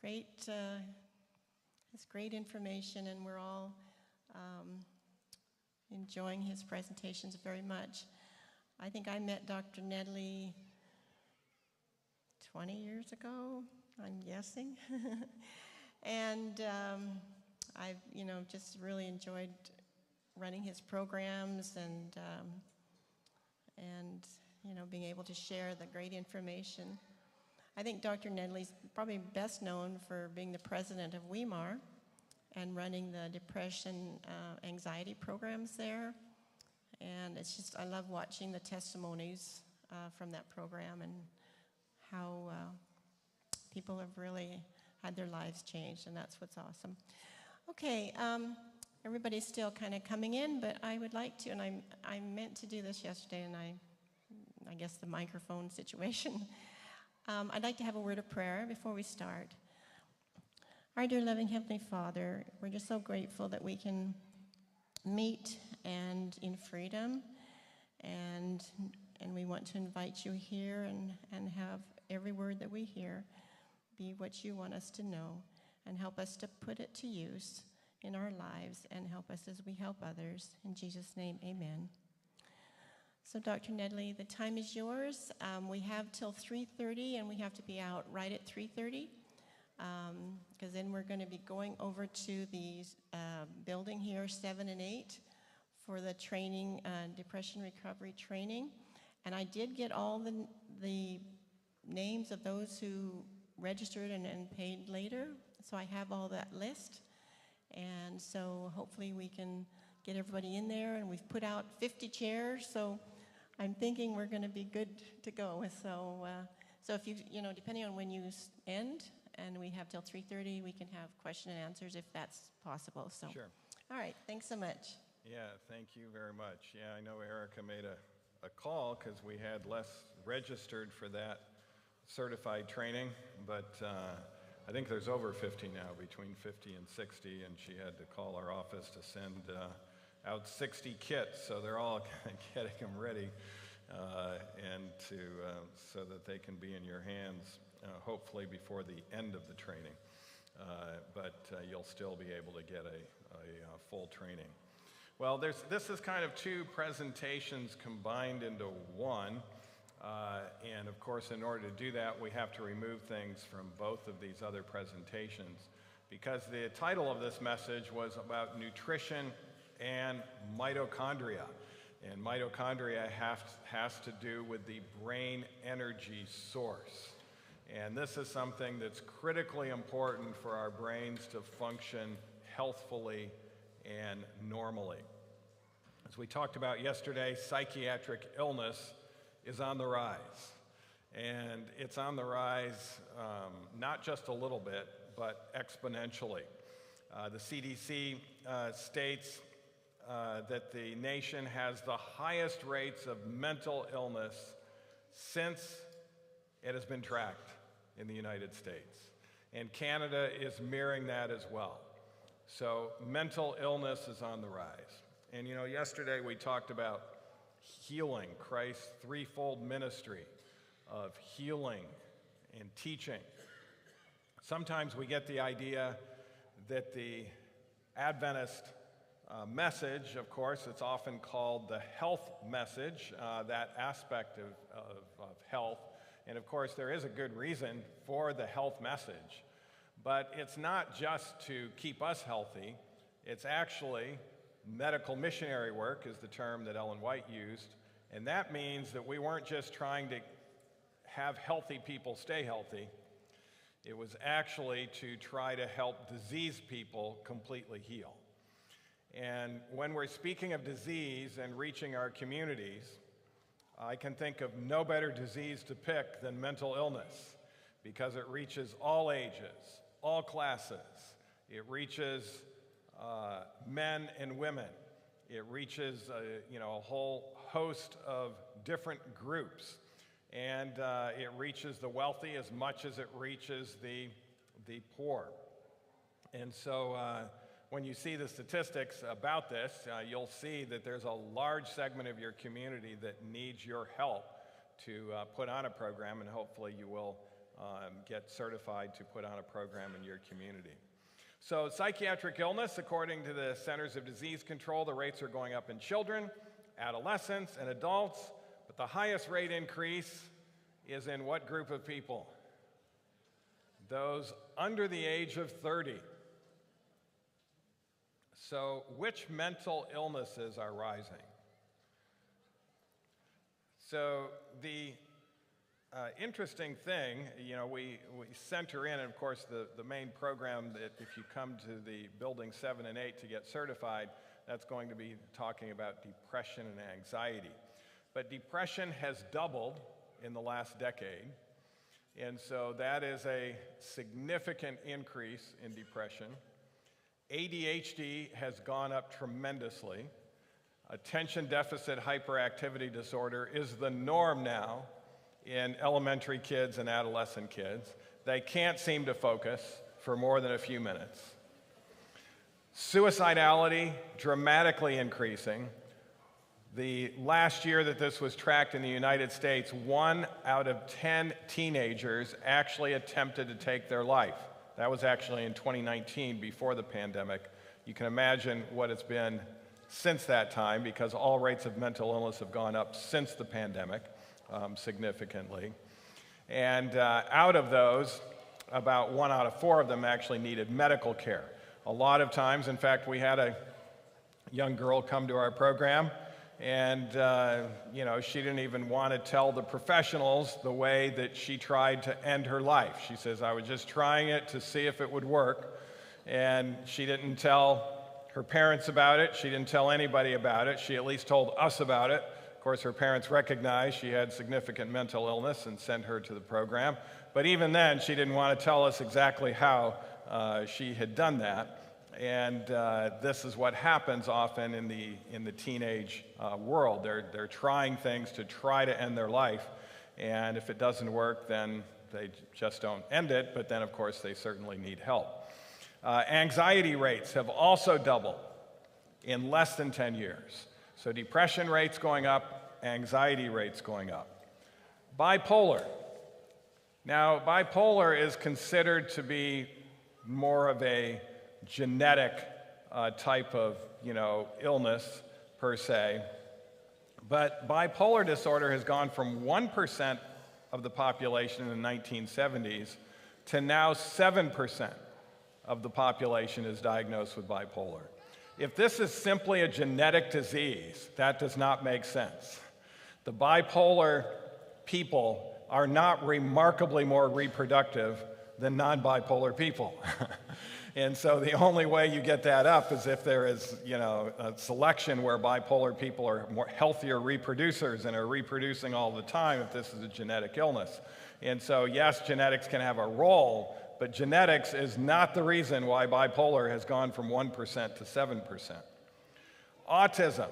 it's great information, and we're all enjoying his presentations very much. I think I met Dr. Nedley 20 years ago, I'm guessing. And I've, just really enjoyed running his programs and being able to share the great information. I think Dr. Nedley's probably best known for being the president of WEMAR and running the depression, anxiety programs there. And it's just, I love watching the testimonies from that program and how people have really had their lives changed, and that's what's awesome. Okay, everybody's still kind of coming in, but I would like to, and I meant to do this yesterday, and I guess the microphone situation. I'd like to have a word of prayer before we start. Our dear loving Heavenly Father, we're just so grateful that we can meet and in freedom, and we want to invite you here and have every word that we hear be what you want us to know, and help us to put it to use in our lives, and help us as we help others. In Jesus' name, amen. So Dr. Nedley, the time is yours. We have till 3:30, and we have to be out right at 3:30, because then we're going to be going over to the building here, 7 and 8, for the training, depression recovery training. And I did get all the names of those who registered and paid later, so I have all that list. And so hopefully we can get everybody in there, and we've put out 50 chairs, so I'm thinking we're going to be good to go. So if you depending on when you end, and we have till 3:30, we can have question and answers if that's possible. So sure. All right, thanks so much. Yeah, thank you very much. Yeah, I know Erica made a call because we had less registered for that certified training, but I think there's over 50 now, between 50 and 60, and she had to call our office to send out 60 kits, so they're all getting them ready and so that they can be in your hands hopefully before the end of the training, but you'll still be able to get a full training. Well, this is kind of two presentations combined into one. And of course, in order to do that, we have to remove things from both of these other presentations, because the title of this message was about nutrition and mitochondria. And mitochondria has to do with the brain energy source. And this is something that's critically important for our brains to function healthfully and normally. As we talked about yesterday, psychiatric illness is on the rise, and it's on the rise not just a little bit, but exponentially. The CDC states that the nation has the highest rates of mental illness since it has been tracked in the United States, and Canada is mirroring that as well. So mental illness is on the rise. And yesterday we talked about healing, Christ's threefold ministry of healing and teaching. Sometimes we get the idea that the Adventist message, of course, it's often called the health message, that aspect of health. And of course, there is a good reason for the health message. But it's not just to keep us healthy, it's actually medical missionary work is the term that Ellen White used, and that means that we weren't just trying to have healthy people stay healthy. It was actually to try to help diseased people completely heal. And when we're speaking of disease and reaching our communities, I can think of no better disease to pick than mental illness, because it reaches all ages, all classes. It reaches men and women. It reaches a whole host of different groups, and it reaches the wealthy as much as it reaches the poor. And so when you see the statistics about this, you'll see that there's a large segment of your community that needs your help to put on a program, and hopefully you will get certified to put on a program in your community. So psychiatric illness, according to the Centers of Disease Control, the rates are going up in children, adolescents, and adults, but the highest rate increase is in what group of people? Those under the age of 30. So which mental illnesses are rising? So the interesting thing, you know, we center in, and of course the main program that if you come to the building 7 and 8 to get certified, that's going to be talking about depression and anxiety. But depression has doubled in the last decade, and so that is a significant increase in depression. ADHD has gone up tremendously. Attention deficit hyperactivity disorder is the norm now in elementary kids and adolescent kids. They can't seem to focus for more than a few minutes. Suicidality dramatically increasing. The last year that this was tracked in the United States, 1 out of 10 teenagers actually attempted to take their life. That was actually in 2019, before the pandemic. You can imagine what it's been since that time, because all rates of mental illness have gone up since the pandemic significantly. And out of those, about 1 out of 4 of them actually needed medical care. A lot of times, in fact, we had a young girl come to our program, and you know, she didn't even want to tell the professionals the way that she tried to end her life. She says, I was just trying it to see if it would work. And she didn't tell her parents about it. She didn't tell anybody about it. She at least told us about it. Of course, her parents recognized she had significant mental illness and sent her to the program. But even then, she didn't want to tell us exactly how she had done that. And this is what happens often in the teenage world. They're trying things to try to end their life, and if it doesn't work, then they just don't end it, but then of course they certainly need help. Anxiety rates have also doubled in less than 10 years. So depression rates going up, anxiety rates going up. Bipolar. Now, bipolar is considered to be more of a genetic type of, illness per se. But bipolar disorder has gone from 1% of the population in the 1970s to now 7% of the population is diagnosed with bipolar. If this is simply a genetic disease, that does not make sense. The bipolar people are not remarkably more reproductive than non-bipolar people. And so the only way you get that up is if there is, a selection where bipolar people are more healthier reproducers and are reproducing all the time if this is a genetic illness. And so, yes, genetics can have a role, but genetics is not the reason why bipolar has gone from 1% to 7%. Autism,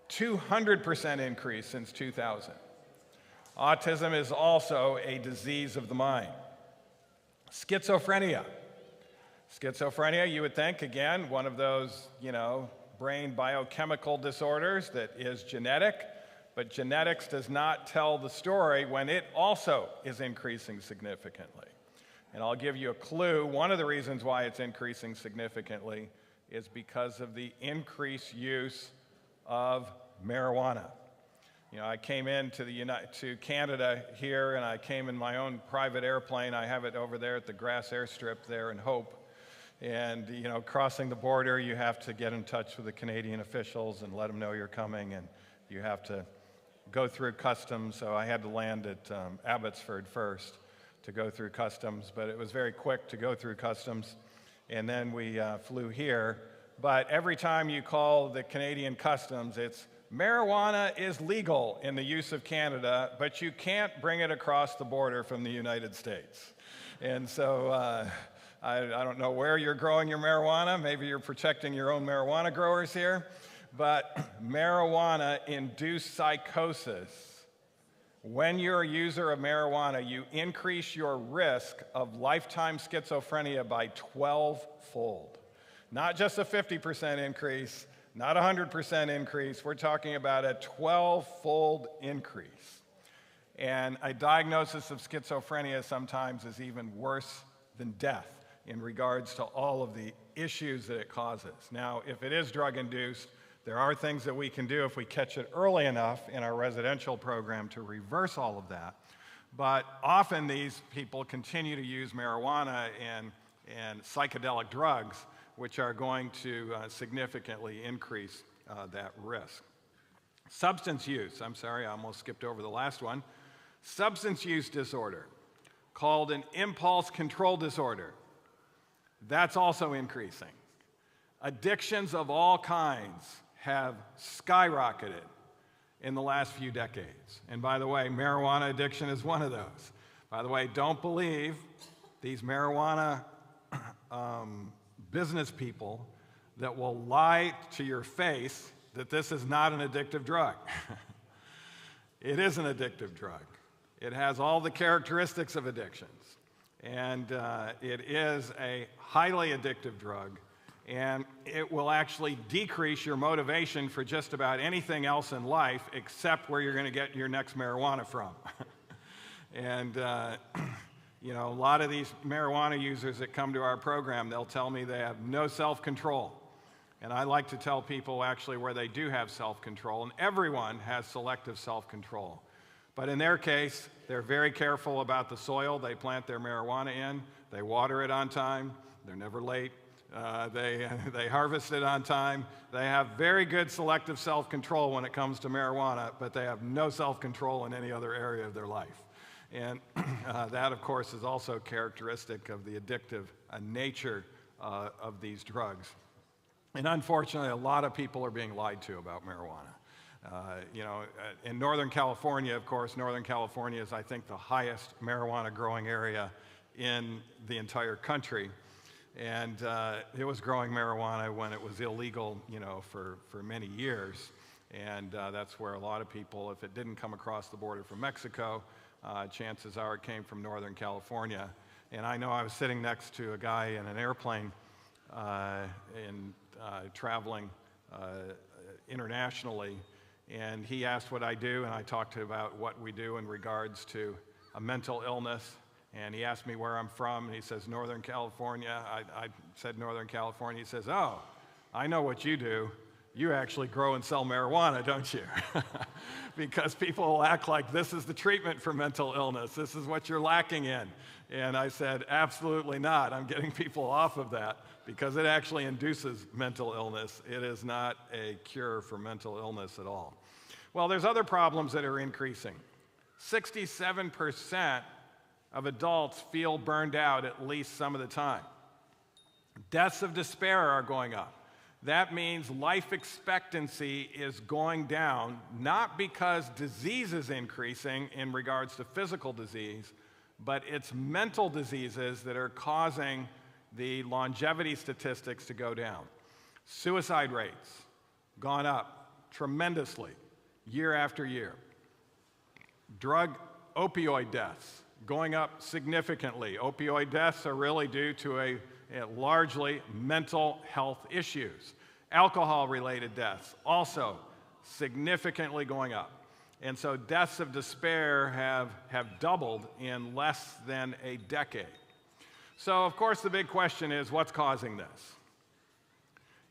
200% increase since 2000. Autism is also a disease of the mind. Schizophrenia. Schizophrenia, you would think, again, one of those, brain biochemical disorders that is genetic, but genetics does not tell the story when it also is increasing significantly. And I'll give you a clue. One of the reasons why it's increasing significantly is because of the increased use of marijuana. I came to Canada here, and I came in my own private airplane. I have it over there at the grass airstrip there in Hope. And, crossing the border, you have to get in touch with the Canadian officials and let them know you're coming, and you have to go through customs. So I had to land at Abbotsford first to go through customs, but it was very quick to go through customs. And then we flew here. But every time you call the Canadian customs, it's marijuana is legal in the use of Canada, but you can't bring it across the border from the United States. And so I don't know where you're growing your marijuana. Maybe you're protecting your own marijuana growers here. But marijuana-induced psychosis, when you're a user of marijuana, you increase your risk of lifetime schizophrenia by 12-fold. Not just a 50% increase, not a 100% increase. We're talking about a 12-fold increase. And a diagnosis of schizophrenia sometimes is even worse than death in regards to all of the issues that it causes. Now, if it is drug-induced, there are things that we can do if we catch it early enough in our residential program to reverse all of that. But often these people continue to use marijuana and psychedelic drugs, which are going to significantly increase that risk. Substance use, I'm sorry, I almost skipped over the last one. Substance use disorder, called an impulse control disorder. That's also increasing. Addictions of all kinds have skyrocketed in the last few decades. And by the way, marijuana addiction is one of those. By the way, don't believe these marijuana business people that will lie to your face that this is not an addictive drug. It is an addictive drug. It has all the characteristics of addictions. And it is a highly addictive drug. And it will actually decrease your motivation for just about anything else in life except where you're going to get your next marijuana from. And, you know, a lot of these marijuana users that come to our program, they'll tell me they have no self-control. And I like to tell people actually where they do have self-control, and everyone has selective self-control. But in their case, they're very careful about the soil they plant their marijuana in. They water it on time. They're never late. They harvest it on time. They have very good selective self-control when it comes to marijuana, but they have no self-control in any other area of their life. And that, of course, is also characteristic of the addictive nature of these drugs. And unfortunately, a lot of people are being lied to about marijuana. You know, in Northern California, of course, Northern California is, I think, the highest marijuana growing area in the entire country. And it was growing marijuana when it was illegal, you know, for many years. And that's where a lot of people, if it didn't come across the border from Mexico, chances are it came from Northern California. And I know I was sitting next to a guy in an airplane traveling internationally, and he asked what I do, and I talked about what we do in regards to a mental illness. And he asked me where I'm from, and he says, Northern California. I said, Northern California. He says, oh, I know what you do. You actually grow and sell marijuana, don't you? Because people will act like this is the treatment for mental illness. This is what you're lacking in. And I said, absolutely not. I'm getting people off of that because it actually induces mental illness. It is not a cure for mental illness at all. Well, there's other problems that are increasing. 67% of adults feel burned out at least some of the time. Deaths of despair are going up. That means life expectancy is going down, not because disease is increasing in regards to physical disease, but it's mental diseases that are causing the longevity statistics to go down. Suicide rates gone up tremendously year after year. Opioid deaths going up significantly. Opioid deaths are really due to largely mental health issues. Alcohol-related deaths also significantly going up. And so deaths of despair have doubled in less than a decade. So, of course, the big question is, what's causing this?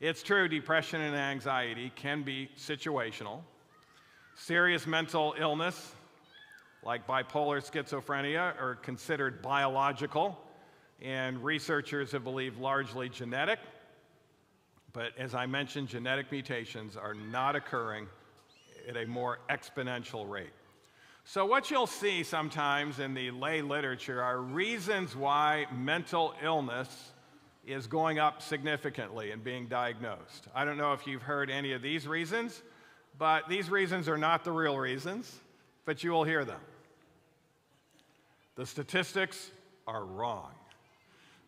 It's true, depression and anxiety can be situational. Serious mental illness, like bipolar schizophrenia, are considered biological, and researchers have believed largely genetic. But as I mentioned, genetic mutations are not occurring at a more exponential rate. So what you'll see sometimes in the lay literature are reasons why mental illness is going up significantly and being diagnosed. I don't know if you've heard any of these reasons, but these reasons are not the real reasons, but you will hear them. The statistics are wrong.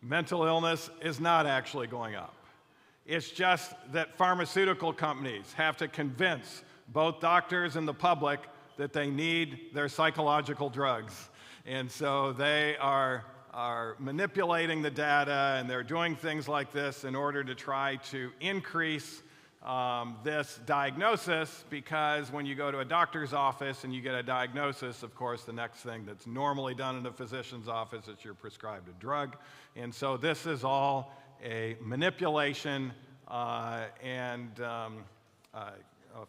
Mental illness is not actually going up. It's just that pharmaceutical companies have to convince both doctors and the public that they need their psychological drugs. And so they are manipulating the data, and they're doing things like this in order to try to increase this diagnosis, because when you go to a doctor's office and you get a diagnosis, of course, the next thing that's normally done in a physician's office is you're prescribed a drug. And so this is all a manipulation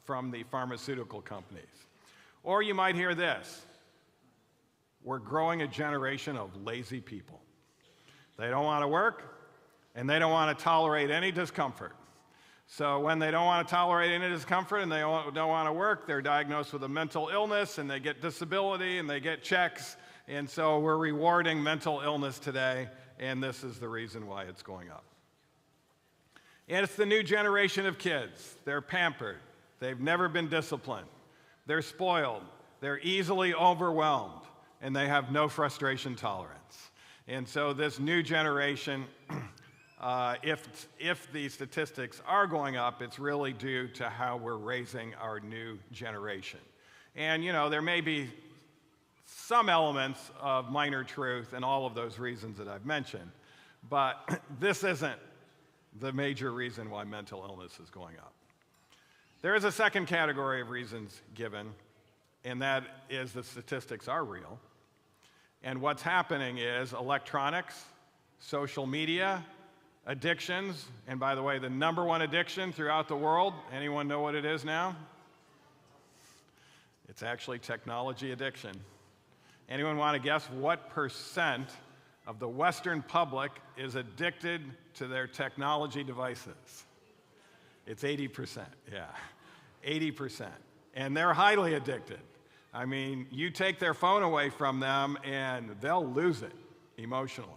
from the pharmaceutical companies. Or you might hear this: we're growing a generation of lazy people. They don't want to work, and they don't want to tolerate any discomfort. So when they don't want to tolerate any discomfort and they don't want to work, they're diagnosed with a mental illness, and they get disability, and they get checks. And so we're rewarding mental illness today, and this is the reason why it's going up. And it's the new generation of kids. They're pampered. They've never been disciplined. They're spoiled. They're easily overwhelmed, and they have no frustration tolerance. And so this new generation, if the statistics are going up, it's really due to how we're raising our new generation. And, you know, there may be some elements of minor truth in all of those reasons that I've mentioned, but this isn't the major reason why mental illness is going up. There is a second category of reasons given, and that is the statistics are real. And what's happening is electronics, social media, addictions, and by the way, the number one addiction throughout the world, anyone know what it is now? It's actually technology addiction. Anyone want to guess what percent of the Western public is addicted to their technology devices? It's 80%, yeah, 80%. And they're highly addicted. I mean, you take their phone away from them and they'll lose it emotionally.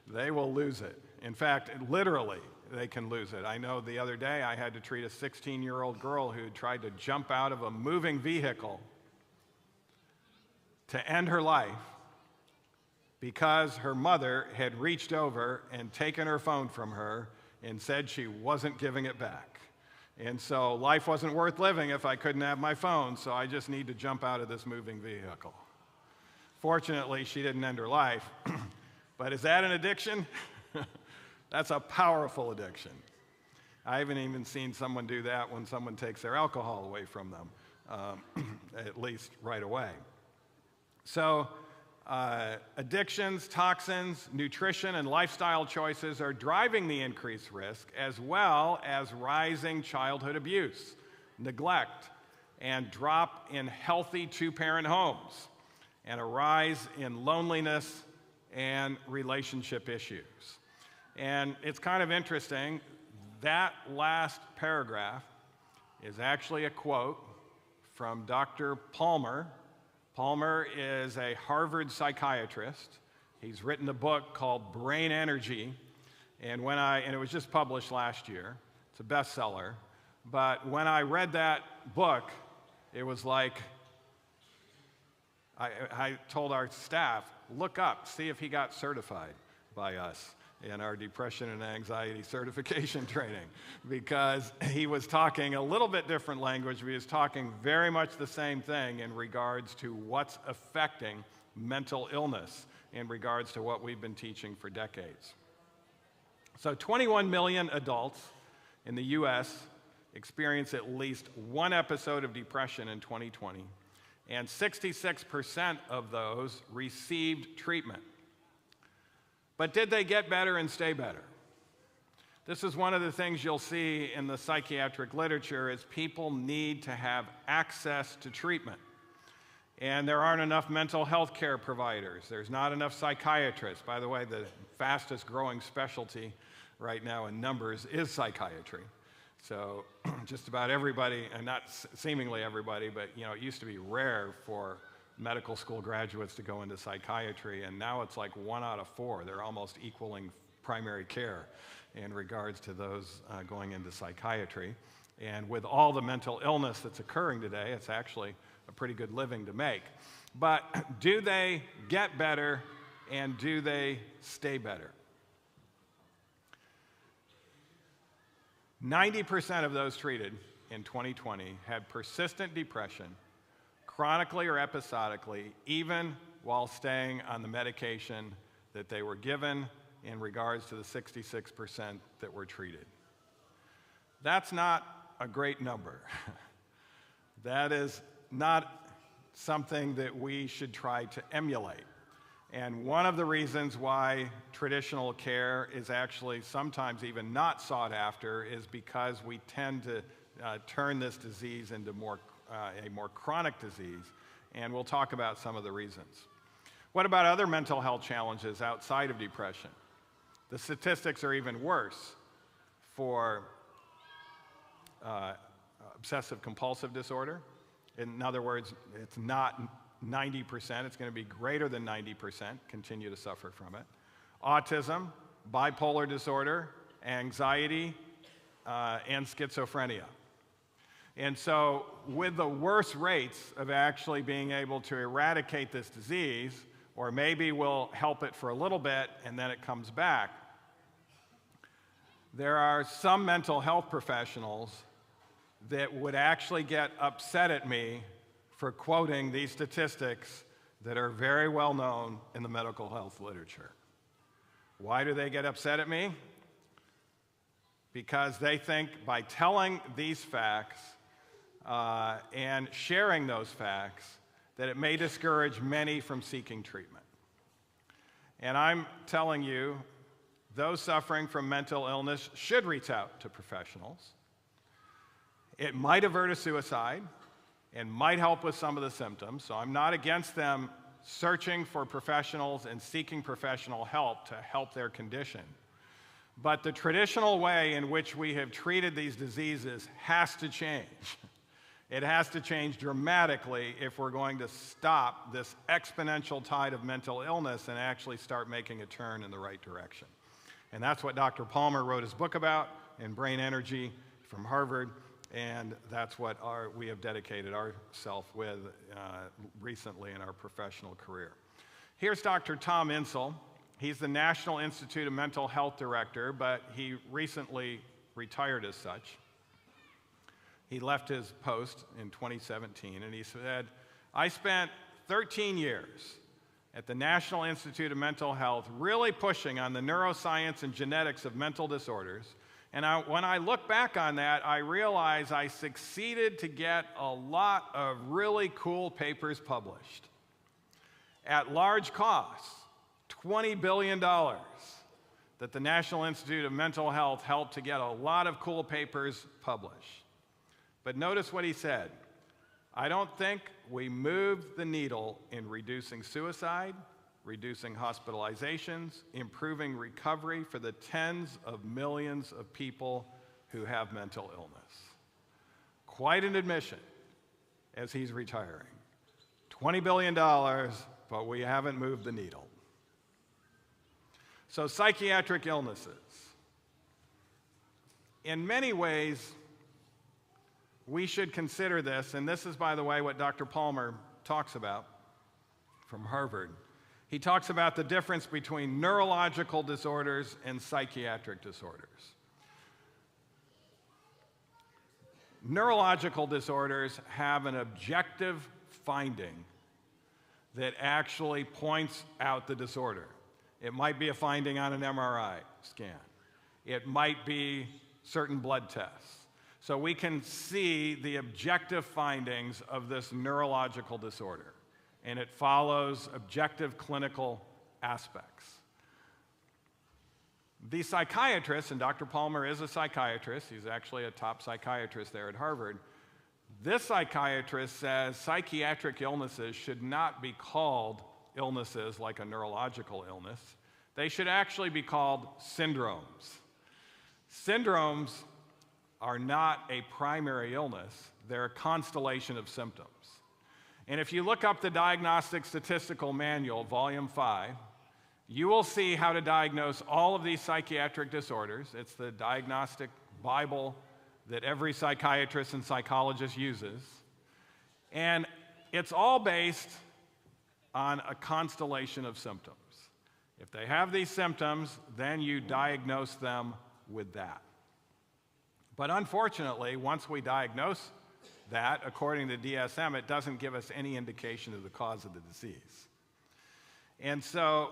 They will lose it. In fact, literally, they can lose it. I know the other day I had to treat a 16-year-old girl who tried to jump out of a moving vehicle to end her life because her mother had reached over and taken her phone from her and said she wasn't giving it back. And so life wasn't worth living if I couldn't have my phone, so I just need to jump out of this moving vehicle. Fortunately, she didn't end her life. But is that an addiction? That's a powerful addiction. I haven't even seen someone do that when someone takes their alcohol away from them, at least right away. So addictions, toxins, nutrition, and lifestyle choices are driving the increased risk, as well as rising childhood abuse, neglect, and drop in healthy two-parent homes, and a rise in loneliness and relationship issues. And it's kind of interesting, that last paragraph is actually a quote from Dr. Palmer. Palmer is a Harvard psychiatrist. He's written a book called Brain Energy, and it was just published last year. It's a bestseller. But when I read that book, it was like, I told our staff, look up, see if he got certified by us in our depression and anxiety certification training, because he was talking a little bit different language, but he was talking very much the same thing in regards to what's affecting mental illness in regards to what we've been teaching for decades. So 21 million adults in the US experienced at least one episode of depression in 2020, and 66% of those received treatment. But did they get better and stay better? This is one of the things you'll see in the psychiatric literature is people need to have access to treatment. And there aren't enough mental health care providers. There's not enough psychiatrists. By the way, the fastest growing specialty right now in numbers is psychiatry. So just about everybody, and not seemingly everybody, but it used to be rare for medical school graduates to go into psychiatry, and now it's like 1 out of 4. They're almost equaling primary care in regards to those going into psychiatry. And with all the mental illness that's occurring today, it's actually a pretty good living to make. But do they get better, and do they stay better? 90% of those treated in 2020 had persistent depression, chronically or episodically, even while staying on the medication that they were given in regards to the 66% that were treated. That's not a great number. That is not something that we should try to emulate. And one of the reasons why traditional care is actually sometimes even not sought after is because we tend to turn this disease into a more chronic disease, and we'll talk about some of the reasons. What about other mental health challenges outside of depression? The statistics are even worse for obsessive compulsive disorder. In other words, it's not 90%, it's going to be greater than 90%, continue to suffer from it. Autism, bipolar disorder, anxiety, and schizophrenia. And so with the worst rates of actually being able to eradicate this disease, or maybe we'll help it for a little bit and then it comes back, there are some mental health professionals that would actually get upset at me for quoting these statistics that are very well known in the medical health literature. Why do they get upset at me? Because they think by telling these facts and sharing those facts that it may discourage many from seeking treatment. And I'm telling you, those suffering from mental illness should reach out to professionals. It might avert a suicide and might help with some of the symptoms, so I'm not against them searching for professionals and seeking professional help to help their condition. But the traditional way in which we have treated these diseases has to change. It has to change dramatically if we're going to stop this exponential tide of mental illness and actually start making a turn in the right direction. And that's what Dr. Palmer wrote his book about in Brain Energy from Harvard, and that's what we have dedicated ourselves with recently in our professional career. Here's Dr. Tom Insel. He's the National Institute of Mental Health Director, but he recently retired as such. He left his post in 2017, and he said, "I spent 13 years at the National Institute of Mental Health really pushing on the neuroscience and genetics of mental disorders. And when I look back on that, I realize I succeeded to get a lot of really cool papers published at large costs, $20 billion, that the National Institute of Mental Health helped to get a lot of cool papers published. But notice what he said. I don't think we moved the needle in reducing suicide, reducing hospitalizations, improving recovery for the tens of millions of people who have mental illness." Quite an admission as he's retiring. $20 billion, but we haven't moved the needle. So psychiatric illnesses. In many ways, we should consider this, and this is, by the way, what Dr. Palmer talks about from Harvard. He talks about the difference between neurological disorders and psychiatric disorders. Neurological disorders have an objective finding that actually points out the disorder. It might be a finding on an MRI scan. It might be certain blood tests. So we can see the objective findings of this neurological disorder, and it follows objective clinical aspects. The psychiatrist, and Dr. Palmer is a psychiatrist, he's actually a top psychiatrist there at Harvard, this psychiatrist says psychiatric illnesses should not be called illnesses like a neurological illness. They should actually be called syndromes. Syndromes are not a primary illness, they're a constellation of symptoms. And if you look up the Diagnostic Statistical Manual, Volume 5, you will see how to diagnose all of these psychiatric disorders. It's the diagnostic Bible that every psychiatrist and psychologist uses. And it's all based on a constellation of symptoms. If they have these symptoms, then you diagnose them with that. But unfortunately, once we diagnose that, according to DSM, it doesn't give us any indication of the cause of the disease. And so,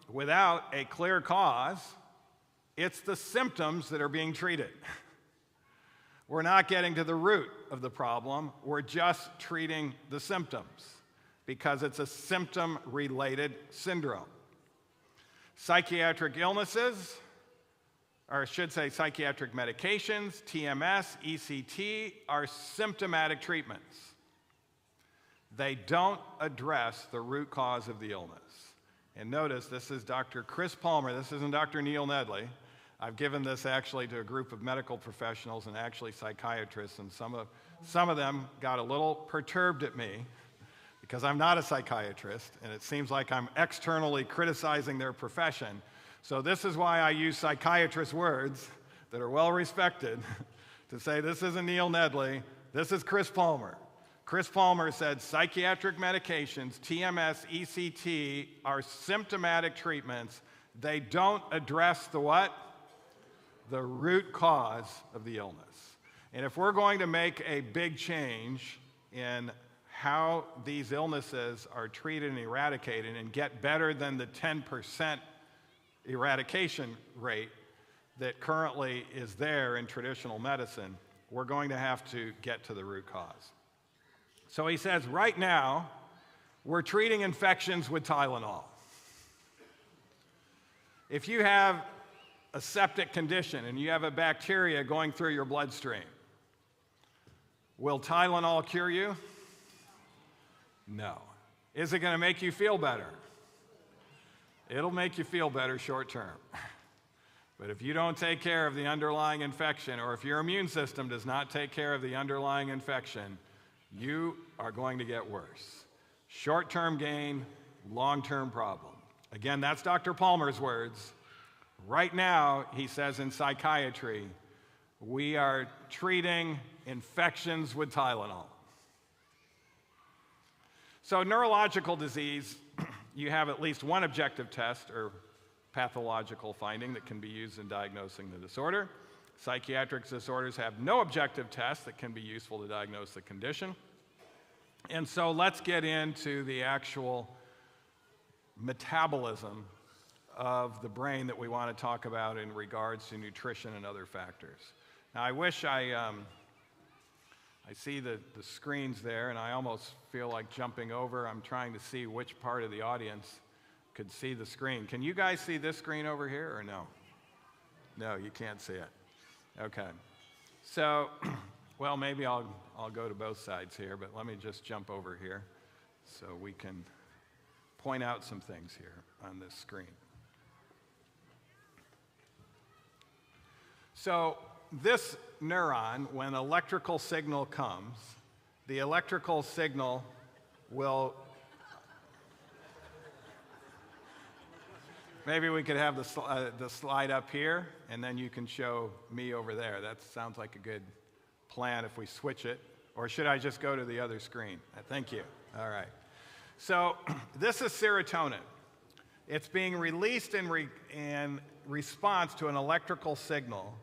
without a clear cause, it's the symptoms that are being treated. We're not getting to the root of the problem. We're just treating the symptoms because it's a symptom-related syndrome. Psychiatric illnesses, or I should say psychiatric medications, TMS, ECT, are symptomatic treatments. They don't address the root cause of the illness. And notice, this is Dr. Chris Palmer. This isn't Dr. Neil Nedley. I've given this actually to a group of medical professionals and actually psychiatrists, and some of them got a little perturbed at me because I'm not a psychiatrist, and it seems like I'm externally criticizing their profession. So this is why I use psychiatrist words that are well respected to say this isn't Neil Nedley, this is Chris Palmer. Chris Palmer said psychiatric medications, TMS, ECT, are symptomatic treatments. They don't address the what? The root cause of the illness. And if we're going to make a big change in how these illnesses are treated and eradicated and get better than the 10% eradication rate that currently is there in traditional medicine, we're going to have to get to the root cause. So he says, right now, we're treating infections with Tylenol. If you have a septic condition and you have a bacteria going through your bloodstream, will Tylenol cure you? No. Is it going to make you feel better? It'll make you feel better short term. But if you don't take care of the underlying infection, or if your immune system does not take care of the underlying infection, you are going to get worse. Short-term gain, long-term problem. Again, that's Dr. Palmer's words. Right now, he says in psychiatry, we are treating infections with Tylenol. So neurological disease, you have at least one objective test or pathological finding that can be used in diagnosing the disorder. Psychiatric disorders have no objective test that can be useful to diagnose the condition. And so let's get into the actual metabolism of the brain that we want to talk about in regards to nutrition and other factors. Now, I wish I see the screens there, and I almost feel like jumping over. I'm trying to see which part of the audience could see the screen. Can you guys see this screen over here, or no? No, you can't see it. Okay. So, well, maybe I'll go to both sides here, but let me just jump over here so we can point out some things here on this screen. So this neuron, when electrical signal comes, the electrical signal will... Maybe we could have the slide up here, and then you can show me over there. That sounds like a good plan if we switch it. Or should I just go to the other screen? Thank you. All right. So this is serotonin. It's being released in response to an electrical signal.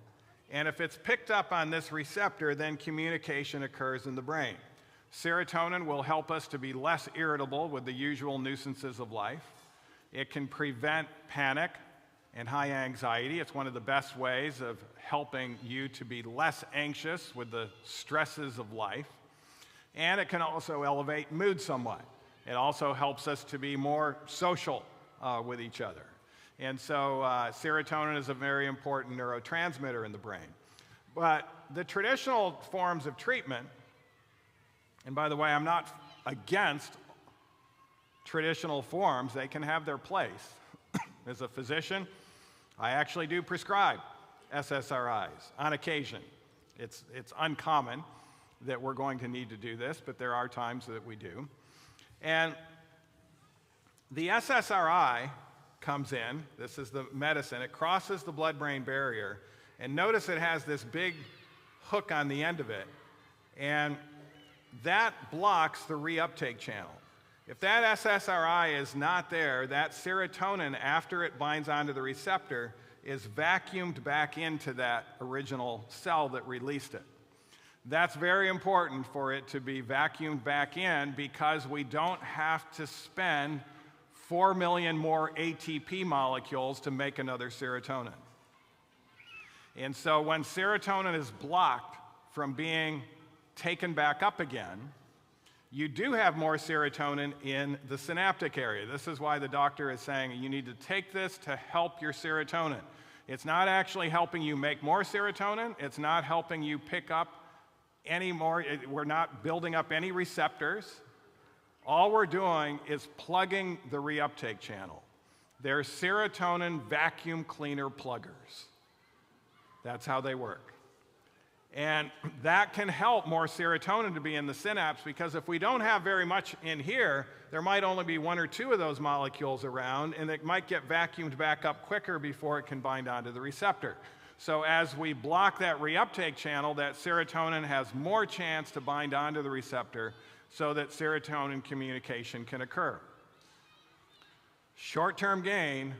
And if it's picked up on this receptor, then communication occurs in the brain. Serotonin will help us to be less irritable with the usual nuisances of life. It can prevent panic and high anxiety. It's one of the best ways of helping you to be less anxious with the stresses of life. And it can also elevate mood somewhat. It also helps us to be more social with each other. And so serotonin is a very important neurotransmitter in the brain. But the traditional forms of treatment, and by the way, I'm not against traditional forms, they can have their place. As a physician, I actually do prescribe SSRIs on occasion. It's uncommon that we're going to need to do this, but there are times that we do. And the SSRI comes in, this is the medicine, it crosses the blood-brain barrier, and notice it has this big hook on the end of it, and that blocks the reuptake channel. If that SSRI is not there, that serotonin, after it binds onto the receptor, is vacuumed back into that original cell that released it. That's very important for it to be vacuumed back in because we don't have to spend 4 million more ATP molecules to make another serotonin. And so when serotonin is blocked from being taken back up again, you do have more serotonin in the synaptic area. This is why the doctor is saying you need to take this to help your serotonin. It's not actually helping you make more serotonin. It's not helping you pick up any more. We're not building up any receptors. All we're doing is plugging the reuptake channel. They're serotonin vacuum cleaner pluggers. That's how they work. And that can help more serotonin to be in the synapse, because if we don't have very much in here, there might only be one or two of those molecules around, and it might get vacuumed back up quicker before it can bind onto the receptor. So as we block that reuptake channel, that serotonin has more chance to bind onto the receptor so that serotonin communication can occur. Short-term gain,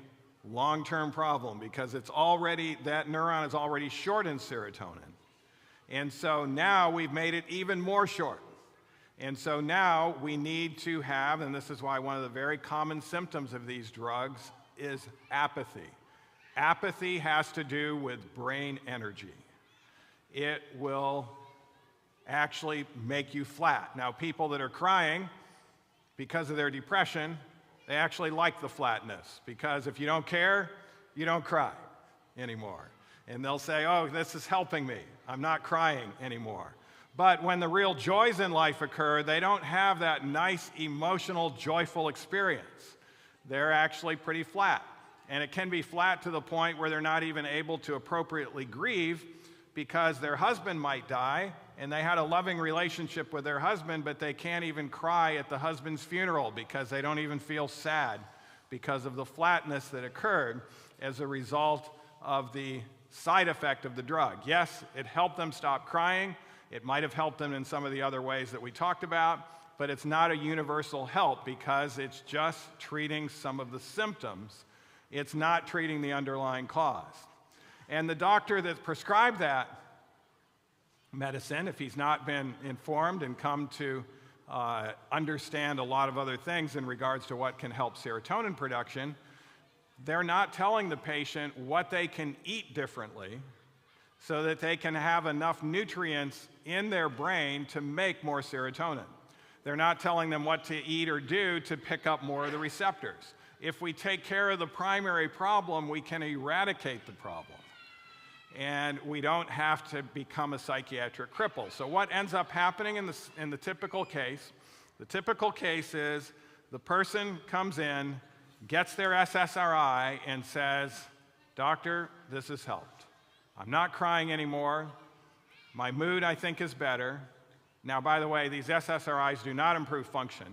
long-term problem, because it's already, that neuron is already short in serotonin. And so now we've made it even more short. And so now we need to have, and this is why one of the very common symptoms of these drugs is apathy. Apathy has to do with brain energy. It will actually make you flat. Now, people that are crying because of their depression, they actually like the flatness, because if you don't care, you don't cry anymore. And they'll say, oh, this is helping me. I'm not crying anymore. But when the real joys in life occur, they don't have that nice, emotional, joyful experience. They're actually pretty flat. And it can be flat to the point where they're not even able to appropriately grieve, because their husband might die, and they had a loving relationship with their husband, but they can't even cry at the husband's funeral because they don't even feel sad because of the flatness that occurred as a result of the side effect of the drug. Yes, it helped them stop crying. It might have helped them in some of the other ways that we talked about, but it's not a universal help because it's just treating some of the symptoms. It's not treating the underlying cause. And the doctor that prescribed that medicine, if he's not been informed and come to understand a lot of other things in regards to what can help serotonin production, they're not telling the patient what they can eat differently so that they can have enough nutrients in their brain to make more serotonin. They're not telling them what to eat or do to pick up more of the receptors. If we take care of the primary problem, we can eradicate the problem. And we don't have to become a psychiatric cripple. So what ends up happening in the typical case? The typical case is the person comes in, gets their SSRI, and says, doctor, this has helped. I'm not crying anymore. My mood, I think, is better. Now, by the way, these SSRIs do not improve function.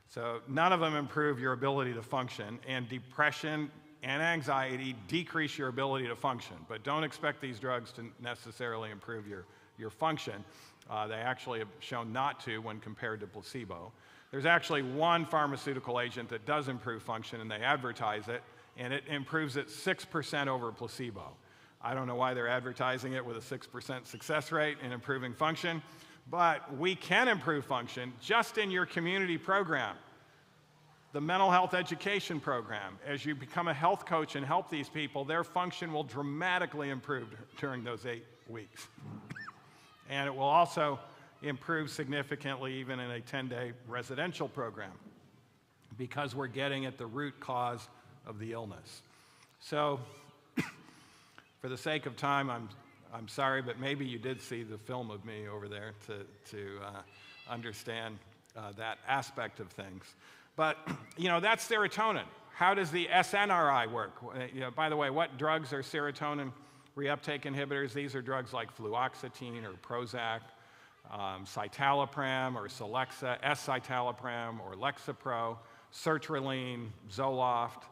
So none of them improve your ability to function, and depression and anxiety decrease your ability to function. But don't expect these drugs to necessarily improve your function. They actually have shown not to when compared to placebo. There's actually one pharmaceutical agent that does improve function, and they advertise it, and it improves it 6% over placebo. I don't know why they're advertising it with a 6% success rate in improving function, but we can improve function just in your community program. The mental health education program, as you become a health coach and help these people, their function will dramatically improve during those 8 weeks. And it will also improve significantly even in a 10-day residential program, because we're getting at the root cause of the illness. So, for the sake of time, I'm sorry, but maybe you did see the film of me over there to understand that aspect of things. But, you know, that's serotonin. How does the SNRI work? You know, by the way, what drugs are serotonin reuptake inhibitors? These are drugs like fluoxetine or Prozac, citalopram or Celexa, S-citalopram or Lexapro, sertraline, Zoloft,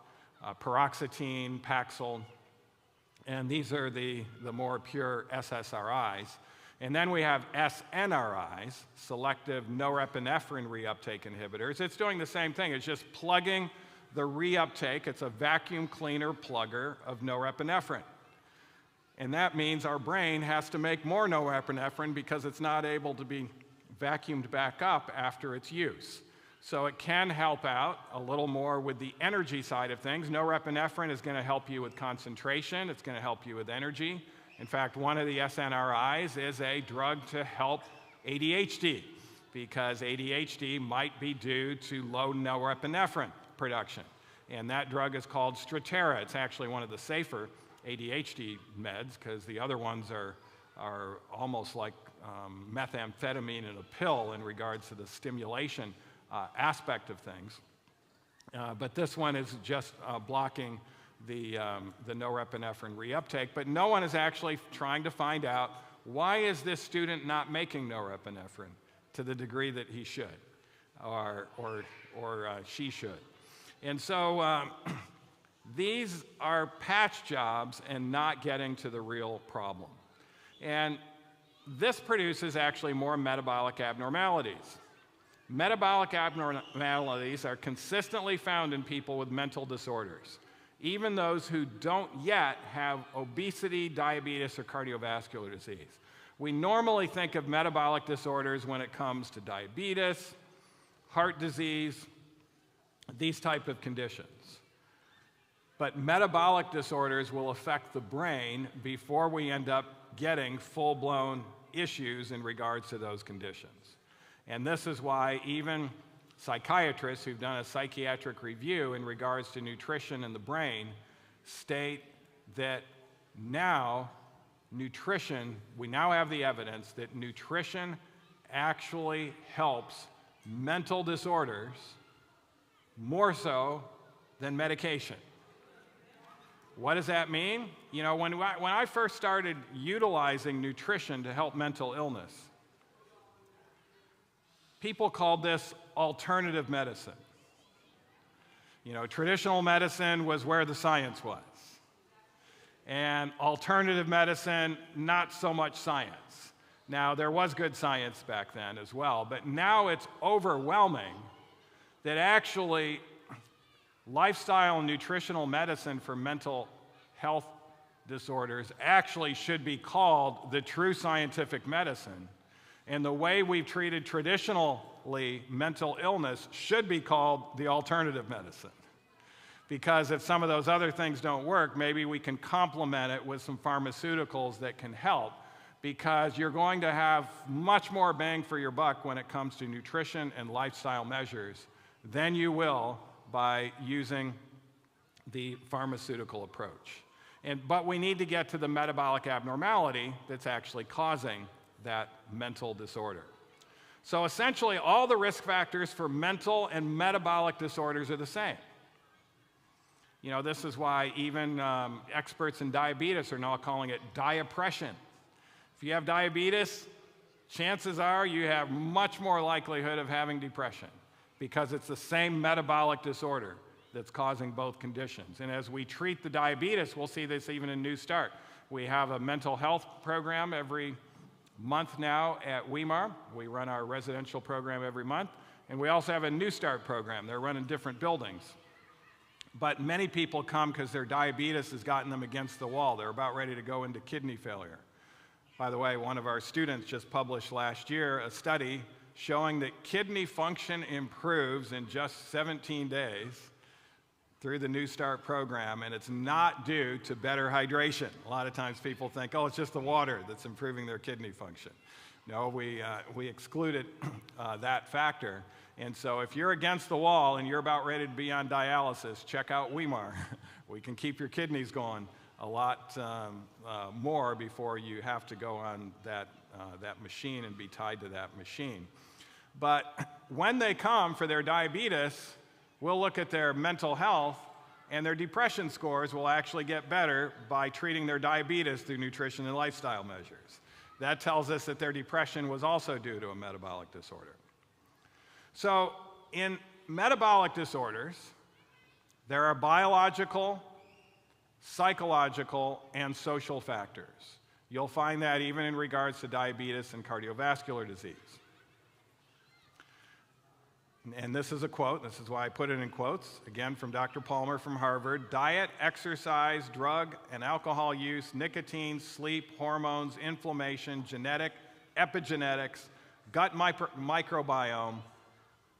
paroxetine, Paxil. And these are the more pure SSRIs. And then we have SNRIs, selective norepinephrine reuptake inhibitors. It's doing the same thing. It's just plugging the reuptake. It's a vacuum cleaner plugger of norepinephrine. And that means our brain has to make more norepinephrine because it's not able to be vacuumed back up after its use. So it can help out a little more with the energy side of things. Norepinephrine is going to help you with concentration. It's going to help you with energy. In fact, one of the SNRIs is a drug to help ADHD, because ADHD might be due to low norepinephrine production. And that drug is called Strattera. It's actually one of the safer ADHD meds, because the other ones are almost like methamphetamine in a pill in regards to the stimulation aspect of things. But this one is just blocking the norepinephrine reuptake. But no one is actually trying to find out, why is this student not making norepinephrine to the degree that he should, or she should. And so these are patch jobs and not getting to the real problem. And this produces actually more metabolic abnormalities. Metabolic abnormalities are consistently found in people with mental disorders, even those who don't yet have obesity, diabetes, or cardiovascular disease. We normally think of metabolic disorders when it comes to diabetes, heart disease, these type of conditions. But metabolic disorders will affect the brain before we end up getting full-blown issues in regards to those conditions. And this is why even psychiatrists who've done a psychiatric review in regards to nutrition in the brain state that now nutrition, we now have the evidence that nutrition actually helps mental disorders more so than medication. What does that mean? You know, when I first started utilizing nutrition to help mental illness, people called this alternative medicine. You know, traditional medicine was where the science was. And alternative medicine, not so much science. Now, there was good science back then as well, but now it's overwhelming that actually lifestyle and nutritional medicine for mental health disorders actually should be called the true scientific medicine. And the way we've treated traditionally mental illness should be called the alternative medicine. Because if some of those other things don't work, maybe we can complement it with some pharmaceuticals that can help, because you're going to have much more bang for your buck when it comes to nutrition and lifestyle measures than you will by using the pharmaceutical approach. But we need to get to the metabolic abnormality that's actually causing that mental disorder. So essentially, all the risk factors for mental and metabolic disorders are the same. You know, this is why even experts in diabetes are now calling it diapression. If you have diabetes, chances are you have much more likelihood of having depression, because it's the same metabolic disorder that's causing both conditions. And as we treat the diabetes, we'll see this even in New Start. We have a mental health program every month now at Weimar. We run our residential program every month. And we also have a New Start program. They're run in different buildings. But many people come because their diabetes has gotten them against the wall. They're about ready to go into kidney failure. By the way, one of our students just published last year a study showing that kidney function improves in just 17 days through the New Start program, and it's not due to better hydration. A lot of times people think, oh, it's just the water that's improving their kidney function. No, we excluded that factor. And so if you're against the wall and you're about ready to be on dialysis, check out Weimar. We can keep your kidneys going a lot more before you have to go on that machine and be tied to that machine. But when they come for their diabetes, we'll look at their mental health, and their depression scores will actually get better by treating their diabetes through nutrition and lifestyle measures. That tells us that their depression was also due to a metabolic disorder. So in metabolic disorders, there are biological, psychological, and social factors. You'll find that even in regards to diabetes and cardiovascular disease. And this is a quote, this is why I put it in quotes, again from Dr. Palmer from Harvard: diet, exercise, drug and alcohol use, nicotine, sleep, hormones, inflammation, genetic, epigenetics, gut microbiome,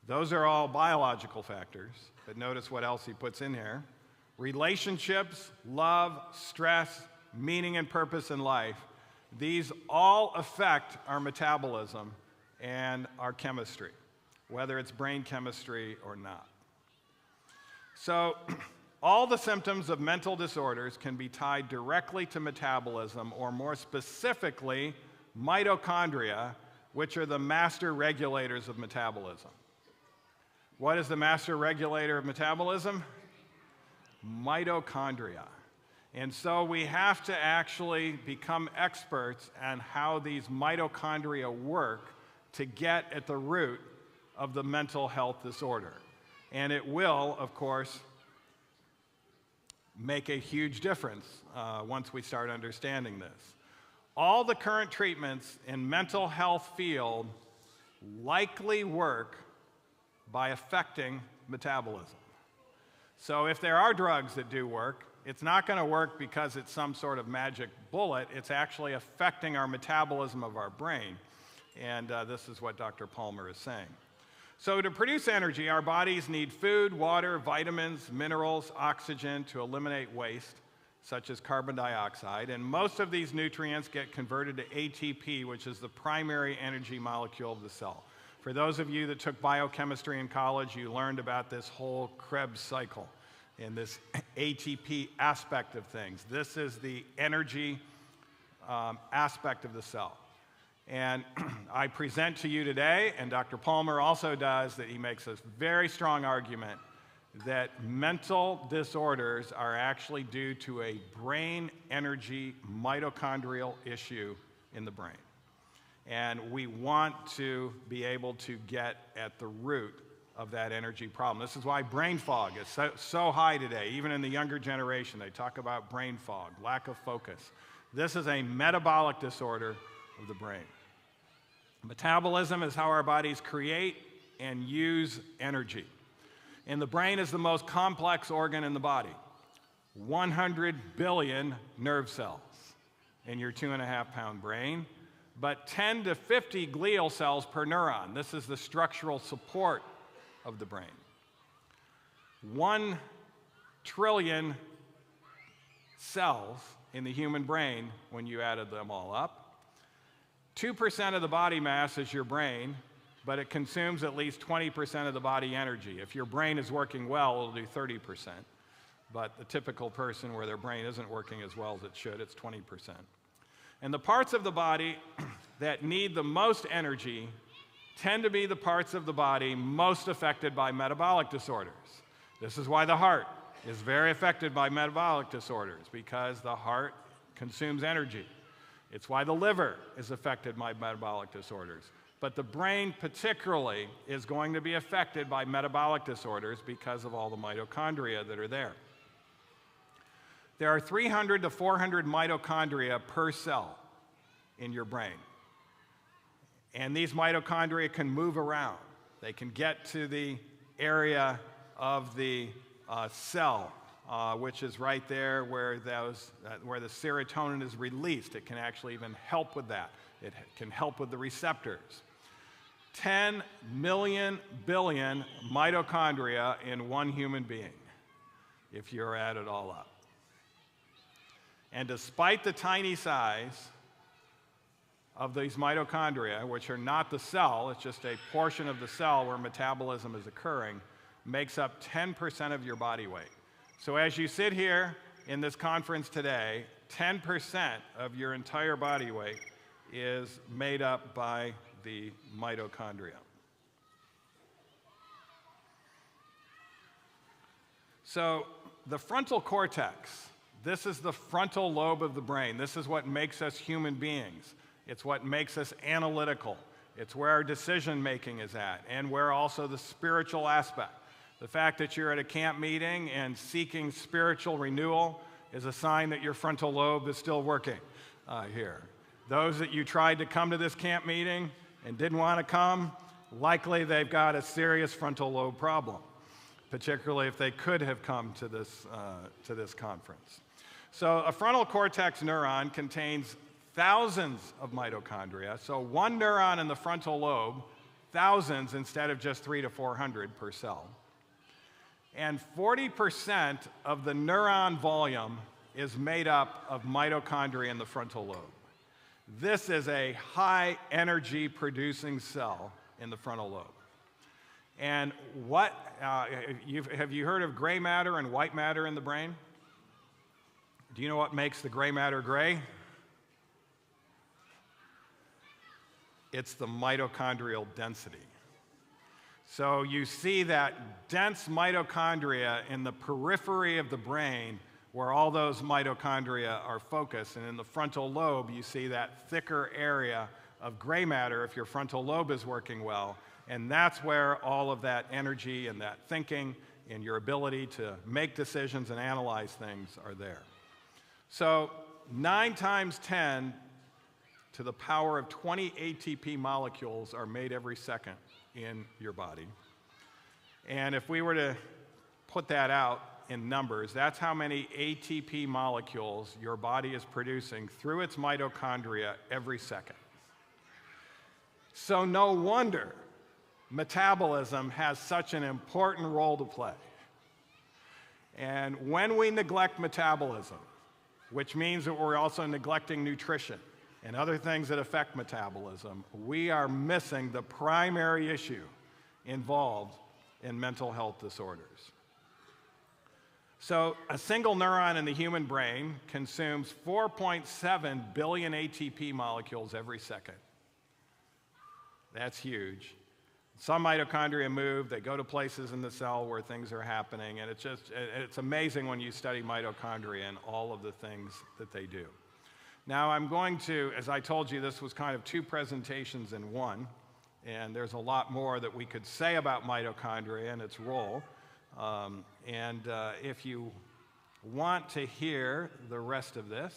those are all biological factors. But notice what else he puts in here: relationships, love, stress, meaning and purpose in life, these all affect our metabolism and our chemistry, whether it's brain chemistry or not. So all the symptoms of mental disorders can be tied directly to metabolism, or more specifically, mitochondria, which are the master regulators of metabolism. What is the master regulator of metabolism? Mitochondria. And so we have to actually become experts on how these mitochondria work to get at the root of the mental health disorder. And it will, of course, make a huge difference once we start understanding this. All the current treatments in mental health field likely work by affecting metabolism. So if there are drugs that do work, it's not going to work because it's some sort of magic bullet. It's actually affecting our metabolism of our brain. And this is what Dr. Palmer is saying. So to produce energy, our bodies need food, water, vitamins, minerals, oxygen to eliminate waste, such as carbon dioxide. And most of these nutrients get converted to ATP, which is the primary energy molecule of the cell. For those of you that took biochemistry in college, you learned about this whole Krebs cycle and this ATP aspect of things. This is the energy aspect of the cell. And I present to you today, and Dr. Palmer also does, that he makes a very strong argument that mental disorders are actually due to a brain energy mitochondrial issue in the brain. And we want to be able to get at the root of that energy problem. This is why brain fog is so high today. Even in the younger generation, they talk about brain fog, lack of focus. This is a metabolic disorder of the brain. Metabolism is how our bodies create and use energy. And the brain is the most complex organ in the body. 100 billion nerve cells in your 2.5-pound brain, but 10 to 50 glial cells per neuron. This is the structural support of the brain. 1 trillion cells in the human brain when you added them all up. 2% of the body mass is your brain, but it consumes at least 20% of the body energy. If your brain is working well, it'll do 30%. But the typical person where their brain isn't working as well as it should, it's 20%. And the parts of the body that need the most energy tend to be the parts of the body most affected by metabolic disorders. This is why the heart is very affected by metabolic disorders, because the heart consumes energy. It's why the liver is affected by metabolic disorders. But the brain particularly is going to be affected by metabolic disorders because of all the mitochondria that are there. There are 300 to 400 mitochondria per cell in your brain. And these mitochondria can move around. They can get to the area of the cell, which is right there where the serotonin is released. It can actually even help with that. It can help with the receptors. 10 million billion mitochondria in one human being, if you add it all up. And despite the tiny size of these mitochondria, which are not the cell, it's just a portion of the cell where metabolism is occurring, makes up 10% of your body weight. So as you sit here in this conference today, 10% of your entire body weight is made up by the mitochondria. So the frontal cortex, this is the frontal lobe of the brain. This is what makes us human beings. It's what makes us analytical. It's where our decision making is at, and where also the spiritual aspect. The fact that you're at a camp meeting and seeking spiritual renewal is a sign that your frontal lobe is still working here. Those that you tried to come to this camp meeting and didn't want to come, likely they've got a serious frontal lobe problem, particularly if they could have come to this conference. So a frontal cortex neuron contains thousands of mitochondria. So one neuron in the frontal lobe, thousands instead of just 300 to 400 per cell. And 40% of the neuron volume is made up of mitochondria in the frontal lobe. This is a high energy producing cell in the frontal lobe. And have you heard of gray matter and white matter in the brain? Do you know what makes the gray matter gray? It's the mitochondrial density. So you see that dense mitochondria in the periphery of the brain where all those mitochondria are focused. And in the frontal lobe, you see that thicker area of gray matter if your frontal lobe is working well. And that's where all of that energy and that thinking and your ability to make decisions and analyze things are there. So 9 times 10 to the power of 20 ATP molecules are made every second in your body. And if we were to put that out in numbers, that's how many ATP molecules your body is producing through its mitochondria every second. So no wonder metabolism has such an important role to play. And when we neglect metabolism, which means that we're also neglecting nutrition and other things that affect metabolism, we are missing the primary issue involved in mental health disorders. So a single neuron in the human brain consumes 4.7 billion ATP molecules every second. That's huge. Some mitochondria move, they go to places in the cell where things are happening, and it's amazing when you study mitochondria and all of the things that they do. Now I'm going to, as I told you, this was kind of 2 presentations in one, and there's a lot more that we could say about mitochondria and its role. If you want to hear the rest of this,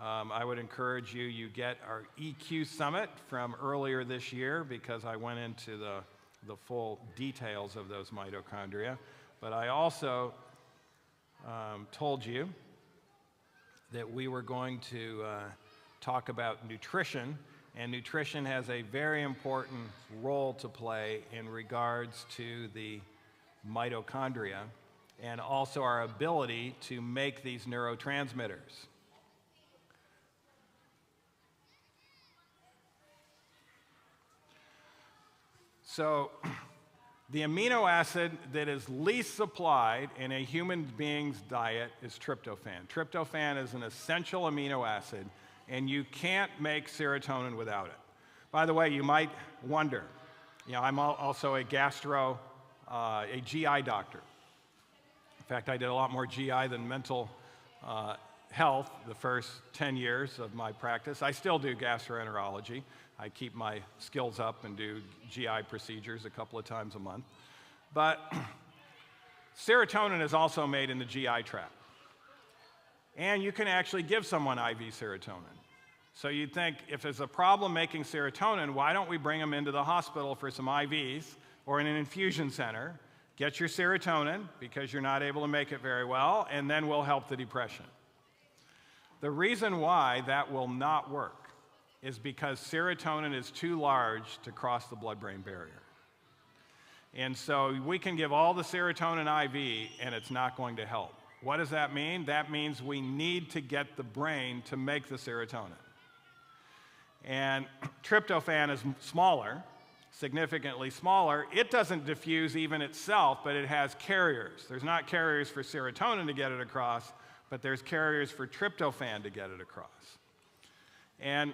I would encourage you get our EQ Summit from earlier this year because I went into the full details of those mitochondria. But I also told you that we were going to talk about nutrition, and nutrition has a very important role to play in regards to the mitochondria and also our ability to make these neurotransmitters. So the amino acid that is least supplied in a human being's diet is tryptophan. Tryptophan is an essential amino acid, and you can't make serotonin without it. By the way, you might wonder, I'm also a GI doctor. In fact, I did a lot more GI than mental health the first 10 years of my practice. I still do gastroenterology. I keep my skills up and do GI procedures a couple of times a month. But serotonin is also made in the GI tract. And you can actually give someone IV serotonin. So you'd think, if there's a problem making serotonin, why don't we bring them into the hospital for some IVs or in an infusion center, get your serotonin because you're not able to make it very well, and then we'll help the depression. The reason why that will not work is because serotonin is too large to cross the blood-brain barrier. And so we can give all the serotonin IV and it's not going to help. What does that mean? That means we need to get the brain to make the serotonin. And tryptophan is smaller, significantly smaller. It doesn't diffuse even itself, but it has carriers. There's not carriers for serotonin to get it across, but there's carriers for tryptophan to get it across. And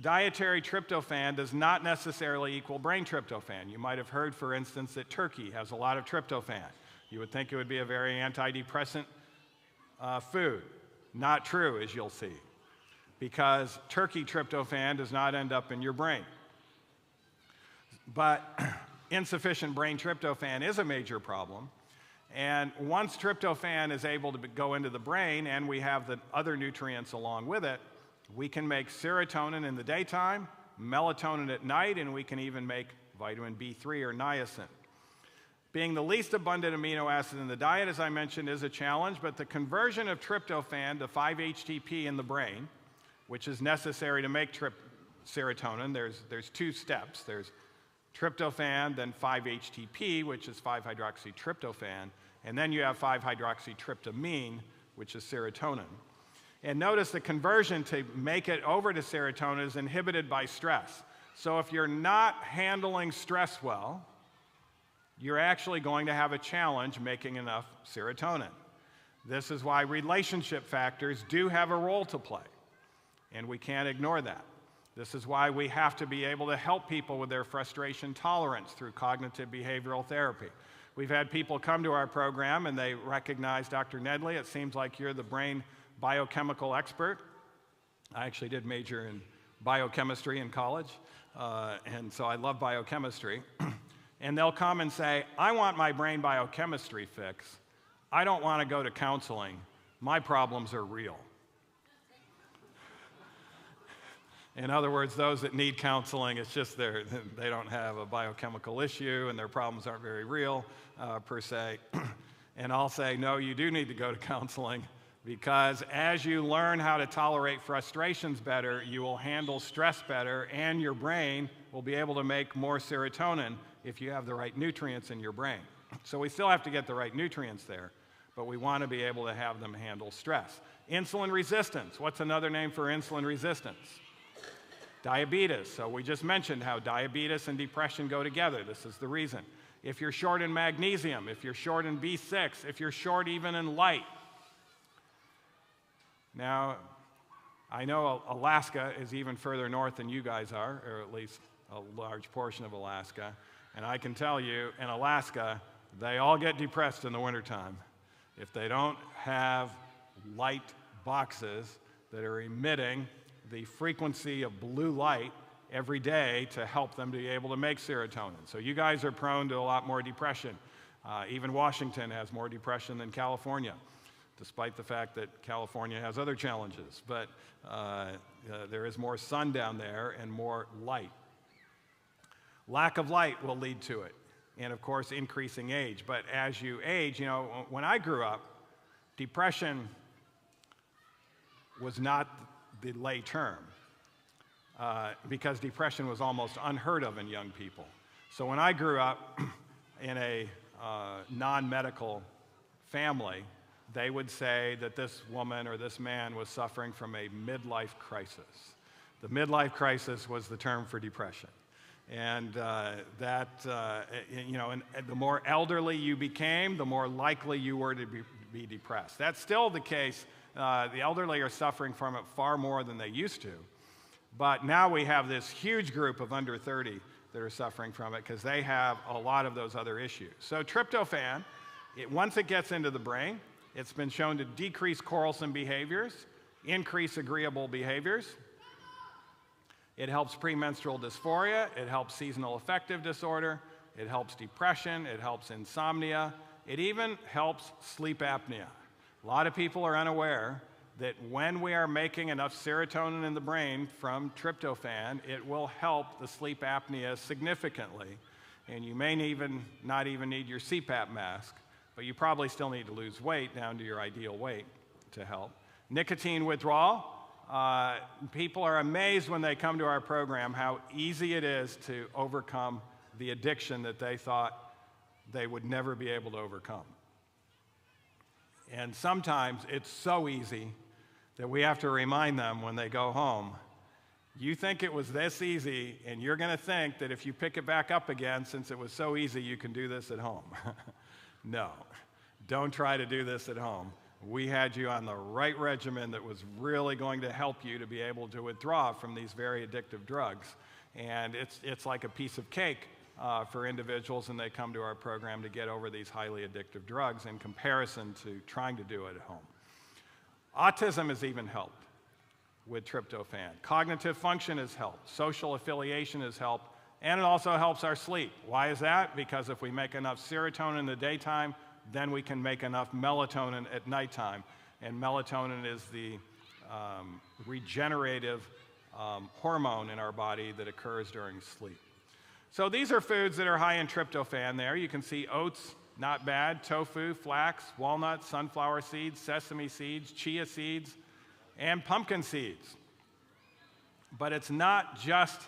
dietary tryptophan does not necessarily equal brain tryptophan. You might have heard, for instance, that turkey has a lot of tryptophan. You would think it would be a very antidepressant food. Not true, as you'll see, because turkey tryptophan does not end up in your brain. But insufficient brain tryptophan is a major problem. And once tryptophan is able to go into the brain and we have the other nutrients along with it, we can make serotonin in the daytime, melatonin at night, and we can even make vitamin B3 or niacin. Being the least abundant amino acid in the diet, as I mentioned, is a challenge, but the conversion of tryptophan to 5-HTP in the brain, which is necessary to make serotonin, there's 2 steps. There's tryptophan, then 5-HTP, which is 5-hydroxytryptophan, and then you have 5-hydroxytryptamine, which is serotonin. And notice the conversion to make it over to serotonin is inhibited by stress. So if you're not handling stress well, you're actually going to have a challenge making enough serotonin. This is why relationship factors do have a role to play, and we can't ignore that. This is why we have to be able to help people with their frustration tolerance through cognitive behavioral therapy. We've had people come to our program and they recognize, Dr. Nedley, it seems like you're the brain biochemical expert. I actually did major in biochemistry in college, and so I love biochemistry. And they'll come and say, I want my brain biochemistry fixed. I don't want to go to counseling. My problems are real. In other words, those that need counseling, it's just they don't have a biochemical issue and their problems aren't very real, per se. And I'll say, no, you do need to go to counseling, because as you learn how to tolerate frustrations better, you will handle stress better, and your brain will be able to make more serotonin if you have the right nutrients in your brain. So we still have to get the right nutrients there, but we want to be able to have them handle stress. Insulin resistance. What's another name for insulin resistance? Diabetes. So we just mentioned how diabetes and depression go together. This is the reason. If you're short in magnesium, if you're short in B6, if you're short even in light. Now, I know Alaska is even further north than you guys are, or at least a large portion of Alaska. And I can tell you, in Alaska, they all get depressed in the wintertime if they don't have light boxes that are emitting the frequency of blue light every day to help them to be able to make serotonin. So you guys are prone to a lot more depression. Even Washington has more depression than California, despite the fact that California has other challenges. But there is more sun down there and more light. Lack of light will lead to it, and of course increasing age. But as you age, you know, when I grew up, depression was not the lay term, because depression was almost unheard of in young people. So when I grew up in a non-medical family, they would say that this woman or this man was suffering from a midlife crisis. The midlife crisis was the term for depression. And you know, and the more elderly you became, the more likely you were to be depressed. That's still the case. The elderly are suffering from it far more than they used to. But now we have this huge group of under 30 that are suffering from it because they have a lot of those other issues. So tryptophan, once it gets into the brain, it's been shown to decrease quarrelsome behaviors, increase agreeable behaviors. It helps premenstrual dysphoria. It helps seasonal affective disorder. It helps depression. It helps insomnia. It even helps sleep apnea. A lot of people are unaware that when we are making enough serotonin in the brain from tryptophan, it will help the sleep apnea significantly. And you may not even need your CPAP mask, but you probably still need to lose weight down to your ideal weight to help. Nicotine withdrawal. People are amazed when they come to our program how easy it is to overcome the addiction that they thought they would never be able to overcome. And sometimes it's so easy that we have to remind them when they go home, you think it was this easy, and you're going to think that if you pick it back up again, since it was so easy, you can do this at home. No, don't try to do this at home. We had you on the right regimen that was really going to help you to be able to withdraw from these very addictive drugs. And it's like a piece of cake for individuals, and they come to our program to get over these highly addictive drugs in comparison to trying to do it at home. Autism has even helped with tryptophan. Cognitive function has helped. Social affiliation has helped. And it also helps our sleep. Why is that? Because if we make enough serotonin in the daytime, then we can make enough melatonin at nighttime. And melatonin is the regenerative hormone in our body that occurs during sleep. So these are foods that are high in tryptophan there. You can see oats, not bad, tofu, flax, walnuts, sunflower seeds, sesame seeds, chia seeds, and pumpkin seeds. But it's not just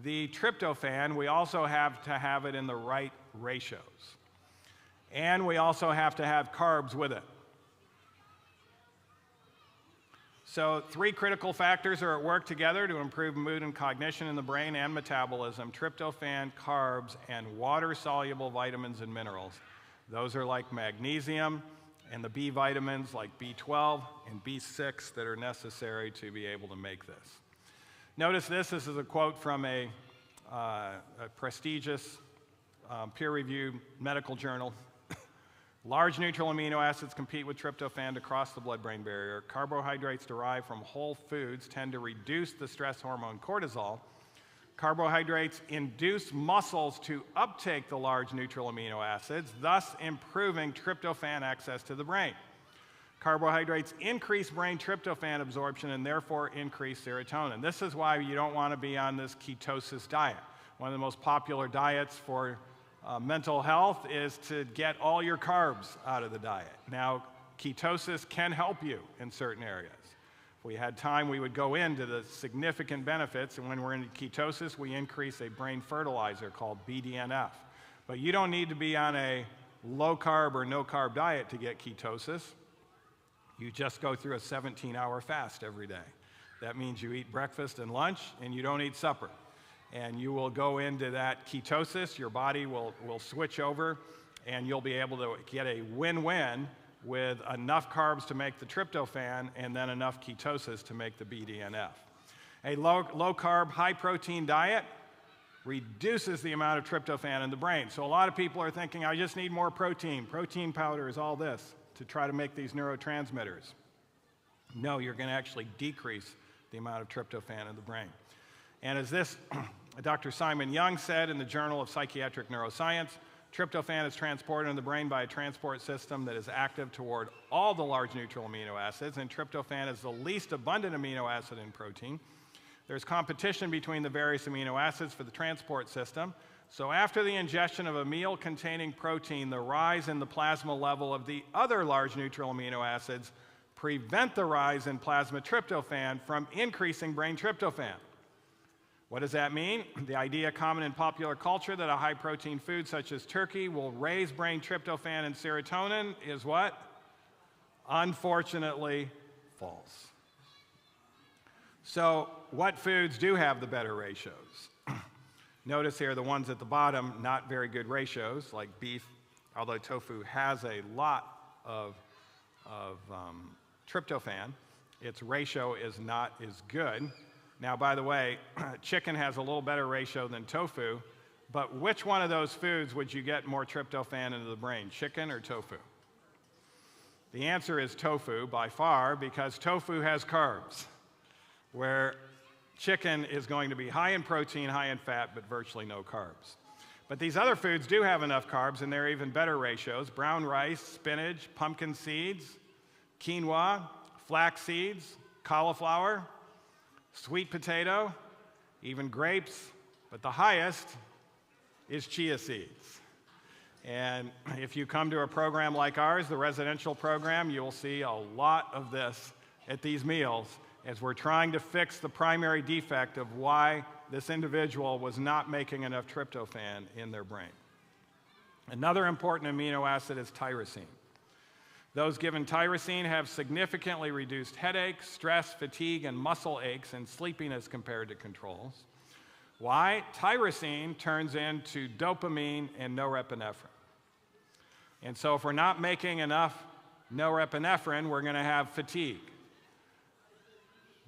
the tryptophan. We also have to have it in the right ratios. And we also have to have carbs with it. So 3 critical factors are at work together to improve mood and cognition in the brain and metabolism: tryptophan, carbs, and water-soluble vitamins and minerals. Those are like magnesium and the B vitamins like B12 and B6 that are necessary to be able to make this. Notice this. This is a quote from a prestigious peer-reviewed medical journal. Large neutral amino acids compete with tryptophan to cross the blood-brain barrier. Carbohydrates derived from whole foods tend to reduce the stress hormone cortisol. Carbohydrates induce muscles to uptake the large neutral amino acids, thus improving tryptophan access to the brain. Carbohydrates increase brain tryptophan absorption and therefore increase serotonin. This is why you don't want to be on this ketosis diet. One of the most popular diets for mental health is to get all your carbs out of the diet. Now, ketosis can help you in certain areas. If we had time, we would go into the significant benefits, and when we're in ketosis, we increase a brain fertilizer called BDNF. But you don't need to be on a low-carb or no-carb diet to get ketosis. You just go through a 17-hour fast every day. That means you eat breakfast and lunch, and you don't eat supper. And you will go into that ketosis, your body will switch over, and you'll be able to get a win-win with enough carbs to make the tryptophan and then enough ketosis to make the BDNF. A low-carb, high-protein diet reduces the amount of tryptophan in the brain. So a lot of people are thinking, I just need more protein. Protein powders, all this, to try to make these neurotransmitters. No, you're going to actually decrease the amount of tryptophan in the brain. And as this Dr. Simon Young said in the Journal of Psychiatric Neuroscience, tryptophan is transported in the brain by a transport system that is active toward all the large neutral amino acids, and tryptophan is the least abundant amino acid in protein. There's competition between the various amino acids for the transport system. So after the ingestion of a meal containing protein, the rise in the plasma level of the other large neutral amino acids prevent the rise in plasma tryptophan from increasing brain tryptophan. What does that mean? The idea common in popular culture that a high-protein food such as turkey will raise brain tryptophan and serotonin is what? Unfortunately, false. So what foods do have the better ratios? Notice here the ones at the bottom, not very good ratios, like beef, although tofu has a lot of tryptophan, its ratio is not as good. Now, by the way, chicken has a little better ratio than tofu, but which one of those foods would you get more tryptophan into the brain, chicken or tofu? The answer is tofu by far, because tofu has carbs, where chicken is going to be high in protein, high in fat, but virtually no carbs. But these other foods do have enough carbs, and they're even better ratios: brown rice, spinach, pumpkin seeds, quinoa, flax seeds, cauliflower, sweet potato, even grapes, but the highest is chia seeds. And if you come to a program like ours, the residential program, you'll see a lot of this at these meals as we're trying to fix the primary defect of why this individual was not making enough tryptophan in their brain. Another important amino acid is tyrosine. Those given tyrosine have significantly reduced headaches, stress, fatigue, and muscle aches and sleepiness compared to controls. Why? Tyrosine turns into dopamine and norepinephrine. And so if we're not making enough norepinephrine, we're going to have fatigue.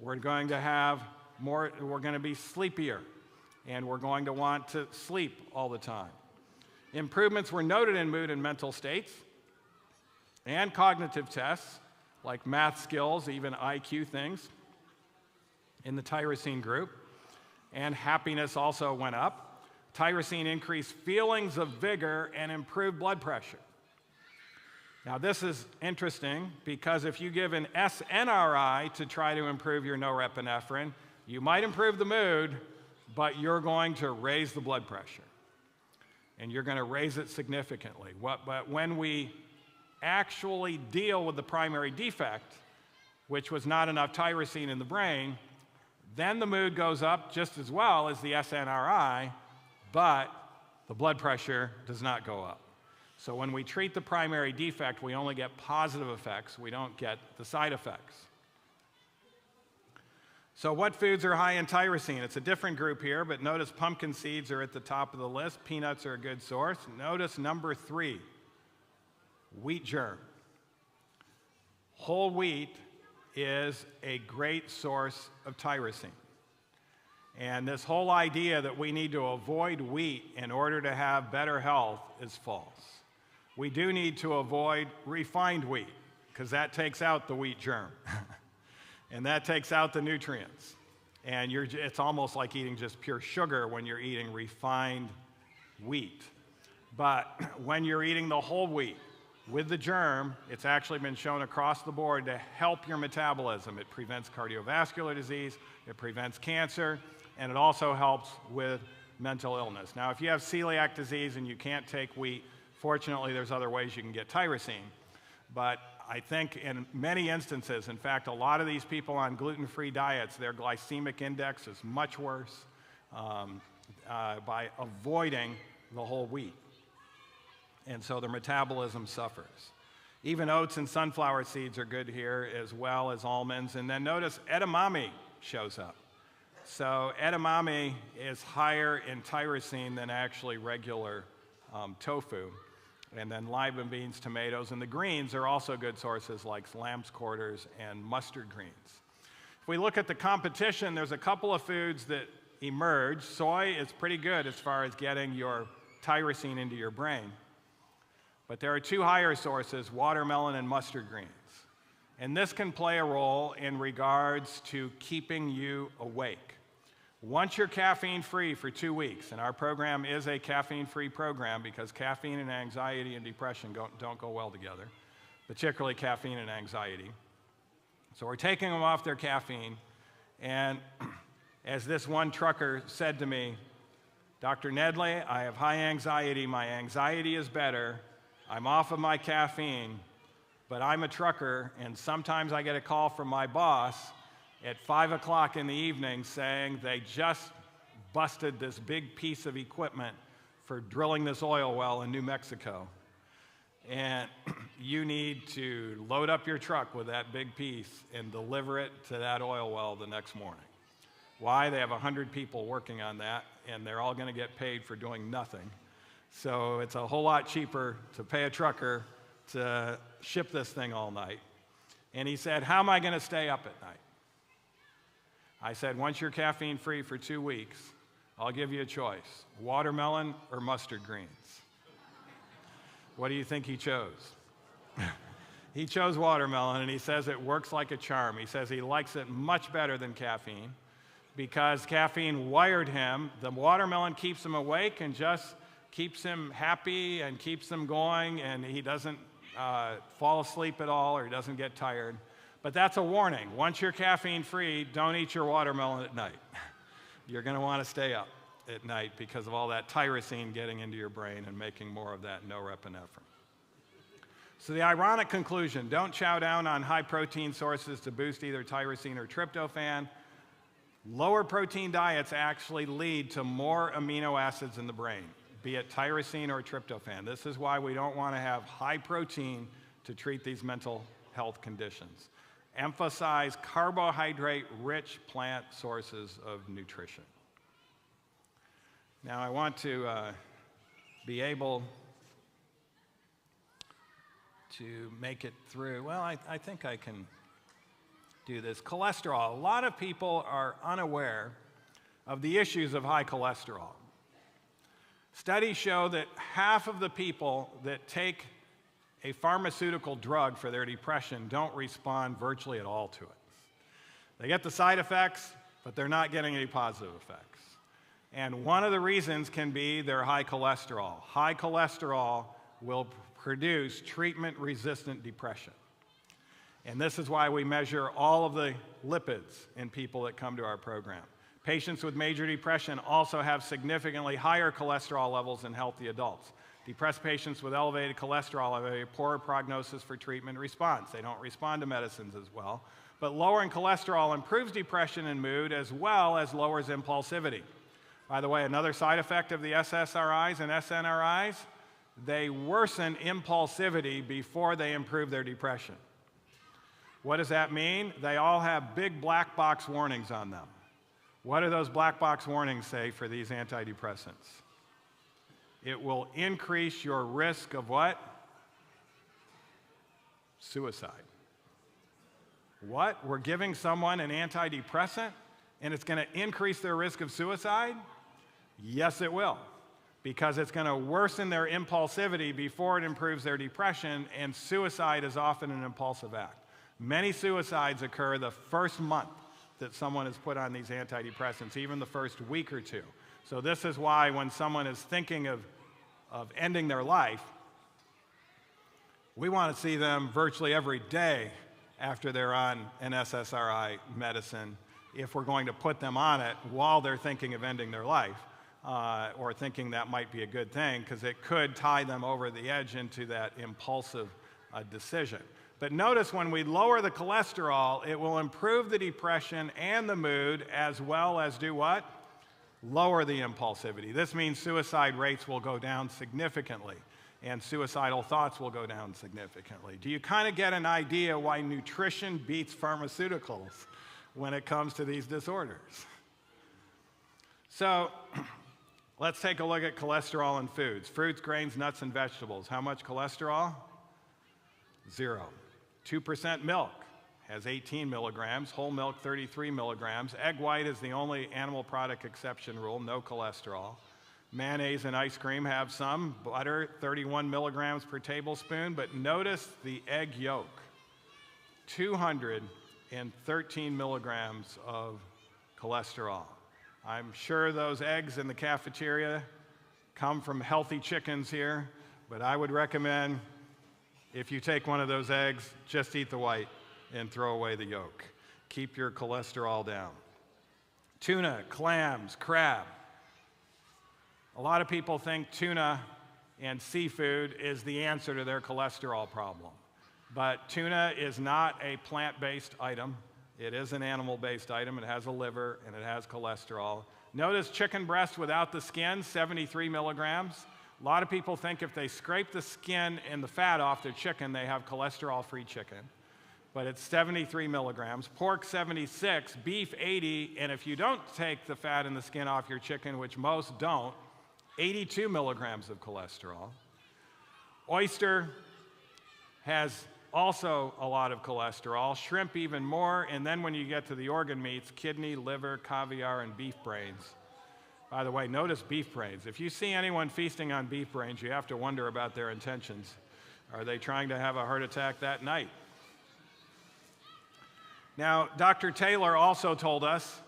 We're going to be sleepier, and we're going to want to sleep all the time. Improvements were noted in mood and mental states, and cognitive tests, like math skills, even IQ things, in the tyrosine group. And happiness also went up. Tyrosine increased feelings of vigor and improved blood pressure. Now, this is interesting because if you give an SNRI to try to improve your norepinephrine, you might improve the mood, but you're going to raise the blood pressure. And you're going to raise it significantly. But when we actually deal with the primary defect, which was not enough tyrosine in the brain, then the mood goes up just as well as the SNRI, but the blood pressure does not go up. So when we treat the primary defect, we only get positive effects. We don't get the side effects. So what foods are high in tyrosine? It's a different group here, but notice pumpkin seeds are at the top of the list. Peanuts are a good source. Notice number 3, wheat germ. Whole wheat is a great source of tyrosine. And this whole idea that we need to avoid wheat in order to have better health is false. We do need to avoid refined wheat, because that takes out the wheat germ. And that takes out the nutrients. And it's almost like eating just pure sugar when you're eating refined wheat. But when you're eating the whole wheat with the germ, it's actually been shown across the board to help your metabolism. It prevents cardiovascular disease, it prevents cancer, and it also helps with mental illness. Now, if you have celiac disease and you can't take wheat, fortunately, there's other ways you can get tyrosine. But I think in many instances, in fact, a lot of these people on gluten-free diets, their glycemic index is much worse by avoiding the whole wheat. And so their metabolism suffers. Even oats and sunflower seeds are good here, as well as almonds. And then notice edamame shows up. So edamame is higher in tyrosine than actually regular tofu. And then lima beans, tomatoes, and the greens are also good sources like lamb's quarters and mustard greens. If we look at the competition, there's a couple of foods that emerge. Soy is pretty good as far as getting your tyrosine into your brain. But there are 2 higher sources, watermelon and mustard greens. And this can play a role in regards to keeping you awake. Once you're caffeine-free for 2 weeks, and our program is a caffeine-free program because caffeine and anxiety and depression don't go well together, particularly caffeine and anxiety. So we're taking them off their caffeine, and as this one trucker said to me, Dr. Nedley, I have high anxiety, my anxiety is better, I'm off of my caffeine, but I'm a trucker, and sometimes I get a call from my boss at 5 o'clock in the evening saying they just busted this big piece of equipment for drilling this oil well in New Mexico. And you need to load up your truck with that big piece and deliver it to that oil well the next morning. Why? They have 100 people working on that, and they're all going to get paid for doing nothing. So it's a whole lot cheaper to pay a trucker to ship this thing all night. And he said, how am I going to stay up at night? I said, once you're caffeine-free for 2 weeks, I'll give you a choice, watermelon or mustard greens. What do you think he chose? He chose watermelon, and he says it works like a charm. He says he likes it much better than caffeine because caffeine wired him. The watermelon keeps him awake and just keeps him happy and keeps him going, and he doesn't fall asleep at all or he doesn't get tired. But that's a warning. Once you're caffeine-free, don't eat your watermelon at night. You're going to want to stay up at night because of all that tyrosine getting into your brain and making more of that norepinephrine. So the ironic conclusion, don't chow down on high-protein sources to boost either tyrosine or tryptophan. Lower protein diets actually lead to more amino acids in the brain, be it tyrosine or tryptophan. This is why we don't want to have high protein to treat these mental health conditions. Emphasize carbohydrate-rich plant sources of nutrition. Now, I want to be able to make it through. Well, I think I can do this. Cholesterol. A lot of people are unaware of the issues of high cholesterol. Studies show that half of the people that take a pharmaceutical drug for their depression don't respond virtually at all to it. They get the side effects, but they're not getting any positive effects. And one of the reasons can be their high cholesterol. High cholesterol will produce treatment-resistant depression. And this is why we measure all of the lipids in people that come to our program. Patients with major depression also have significantly higher cholesterol levels than healthy adults. Depressed patients with elevated cholesterol have a poorer prognosis for treatment response. They don't respond to medicines as well. But lowering cholesterol improves depression and mood as well as lowers impulsivity. By the way, another side effect of the SSRIs and SNRIs, they worsen impulsivity before they improve their depression. What does that mean? They all have big black box warnings on them. What do those black box warnings say for these antidepressants? It will increase your risk of what? Suicide. What? We're giving someone an antidepressant and it's going to increase their risk of suicide? Yes, it will. Because it's going to worsen their impulsivity before it improves their depression, and suicide is often an impulsive act. Many suicides occur the first month that someone is put on these antidepressants, even the first week or two. So this is why when someone is thinking of ending their life, we want to see them virtually every day after they're on an SSRI medicine, if we're going to put them on it while they're thinking of ending their life, or thinking that might be a good thing, because it could tie them over the edge into that impulsive decision. But notice when we lower the cholesterol, it will improve the depression and the mood, as well as do what? Lower the impulsivity. This means suicide rates will go down significantly, and suicidal thoughts will go down significantly. Do you kind of get an idea why nutrition beats pharmaceuticals when it comes to these disorders? So let's take a look at cholesterol in foods. Fruits, grains, nuts, and vegetables. How much cholesterol? 0. 2% milk has 18 milligrams, whole milk 33 milligrams. Egg white is the only animal product exception rule, no cholesterol. Mayonnaise and ice cream have some. Butter, 31 milligrams per tablespoon, but notice the egg yolk, 213 milligrams of cholesterol. I'm sure those eggs in the cafeteria come from healthy chickens here, but I would recommend, if you take one of those eggs, just eat the white and throw away the yolk. Keep your cholesterol down. Tuna, clams, crab. A lot of people think tuna and seafood is the answer to their cholesterol problem. But tuna is not a plant-based item. It is an animal-based item. It has a liver and it has cholesterol. Notice chicken breast without the skin, 73 milligrams. A lot of people think if they scrape the skin and the fat off their chicken, they have cholesterol-free chicken. But it's 73 milligrams. Pork, 76. Beef, 80. And if you don't take the fat and the skin off your chicken, which most don't, 82 milligrams of cholesterol. Oyster has also a lot of cholesterol. Shrimp even more. And then when you get to the organ meats, kidney, liver, caviar, and beef brains. By the way, notice beef brains. If you see anyone feasting on beef brains, you have to wonder about their intentions. Are they trying to have a heart attack that night? Now, Dr. Taylor also told us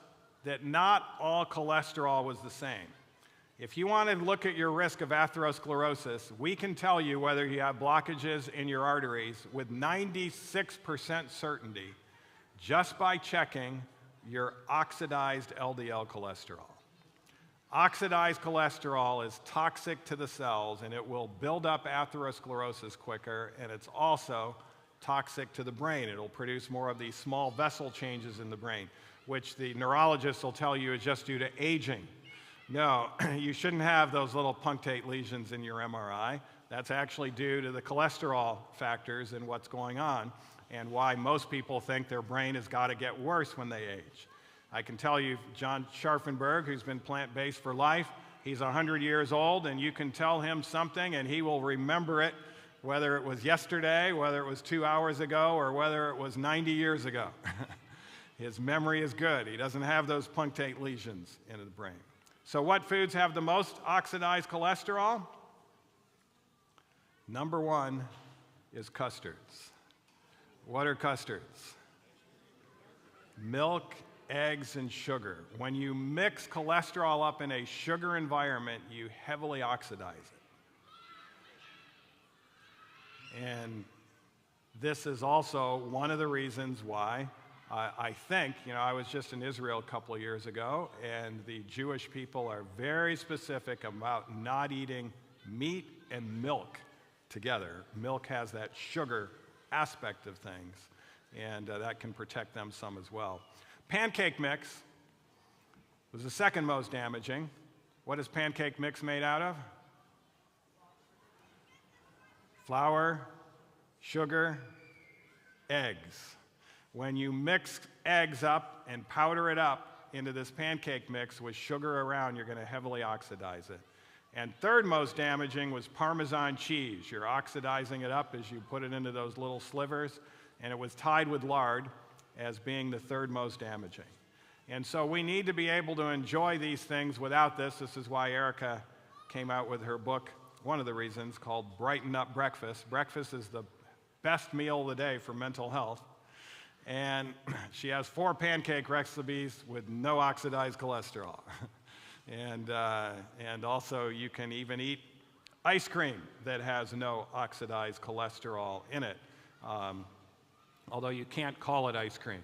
that not all cholesterol was the same. If you want to look at your risk of atherosclerosis, we can tell you whether you have blockages in your arteries with 96% certainty just by checking your oxidized LDL cholesterol. Oxidized cholesterol is toxic to the cells, and it will build up atherosclerosis quicker, and it's also toxic to the brain. It'll produce more of these small vessel changes in the brain, which the neurologists will tell you is just due to aging. No, you shouldn't have those little punctate lesions in your MRI. That's actually due to the cholesterol factors and what's going on, and why most people think their brain has got to get worse when they age. I can tell you, John Scharfenberg, who's been plant-based for life, he's 100 years old, and you can tell him something, and he will remember it, whether it was yesterday, whether it was 2 hours ago, or whether it was 90 years ago. His memory is good. He doesn't have those punctate lesions in the brain. So what foods have the most oxidized cholesterol? Number 1 is custards. What are custards? Milk, eggs, and sugar. When you mix cholesterol up in a sugar environment, you heavily oxidize it. And this is also one of the reasons why I think, I was just in Israel a couple of years ago, and the Jewish people are very specific about not eating meat and milk together. Milk has that sugar aspect of things, and that can protect them some as well. Pancake mix was the second most damaging. What is pancake mix made out of? Flour, sugar, eggs. When you mix eggs up and powder it up into this pancake mix with sugar around, you're going to heavily oxidize it. And third most damaging was Parmesan cheese. You're oxidizing it up as you put it into those little slivers, and it was tied with lard as being the third most damaging. And so we need to be able to enjoy these things without this. This is why Erica came out with her book, one of the reasons, called Brighten Up Breakfast. Breakfast is the best meal of the day for mental health. And she has 4 pancake recipes with no oxidized cholesterol. And also you can even eat ice cream that has no oxidized cholesterol in it, although you can't call it ice cream.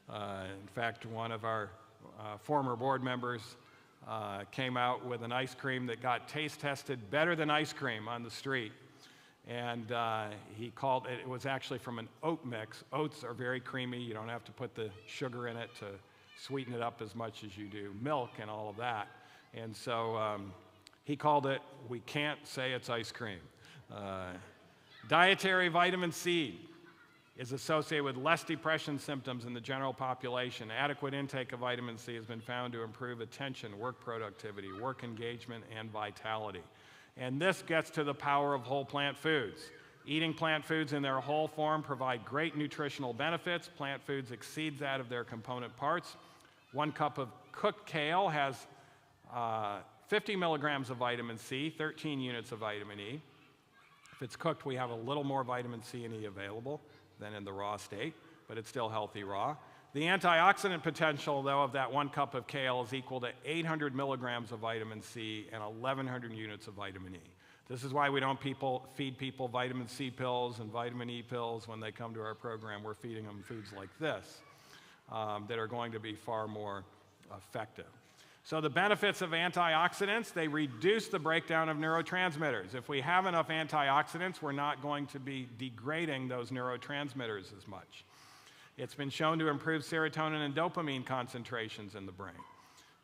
In fact, one of our former board members came out with an ice cream that got taste tested better than ice cream on the street. And he called it, it was actually from an oat mix. Oats are very creamy. You don't have to put the sugar in it to sweeten it up as much as you do milk and all of that. And so he called it, we can't say it's ice cream. Dietary vitamin C is associated with less depression symptoms in the general population. Adequate intake of vitamin C has been found to improve attention, work productivity, work engagement, and vitality. And this gets to the power of whole plant foods. Eating plant foods in their whole form provide great nutritional benefits. Plant foods exceed that of their component parts. 1 cup of cooked kale has 50 milligrams of vitamin C, 13 units of vitamin E. If it's cooked, we have a little more vitamin C and E available than in the raw state, but it's still healthy raw. The antioxidant potential, though, of that 1 cup of kale is equal to 800 milligrams of vitamin C and 1,100 units of vitamin E. This is why we don't feed people vitamin C pills and vitamin E pills when they come to our program. We're feeding them foods like this that are going to be far more effective. So the benefits of antioxidants, they reduce the breakdown of neurotransmitters. If we have enough antioxidants, we're not going to be degrading those neurotransmitters as much. It's been shown to improve serotonin and dopamine concentrations in the brain.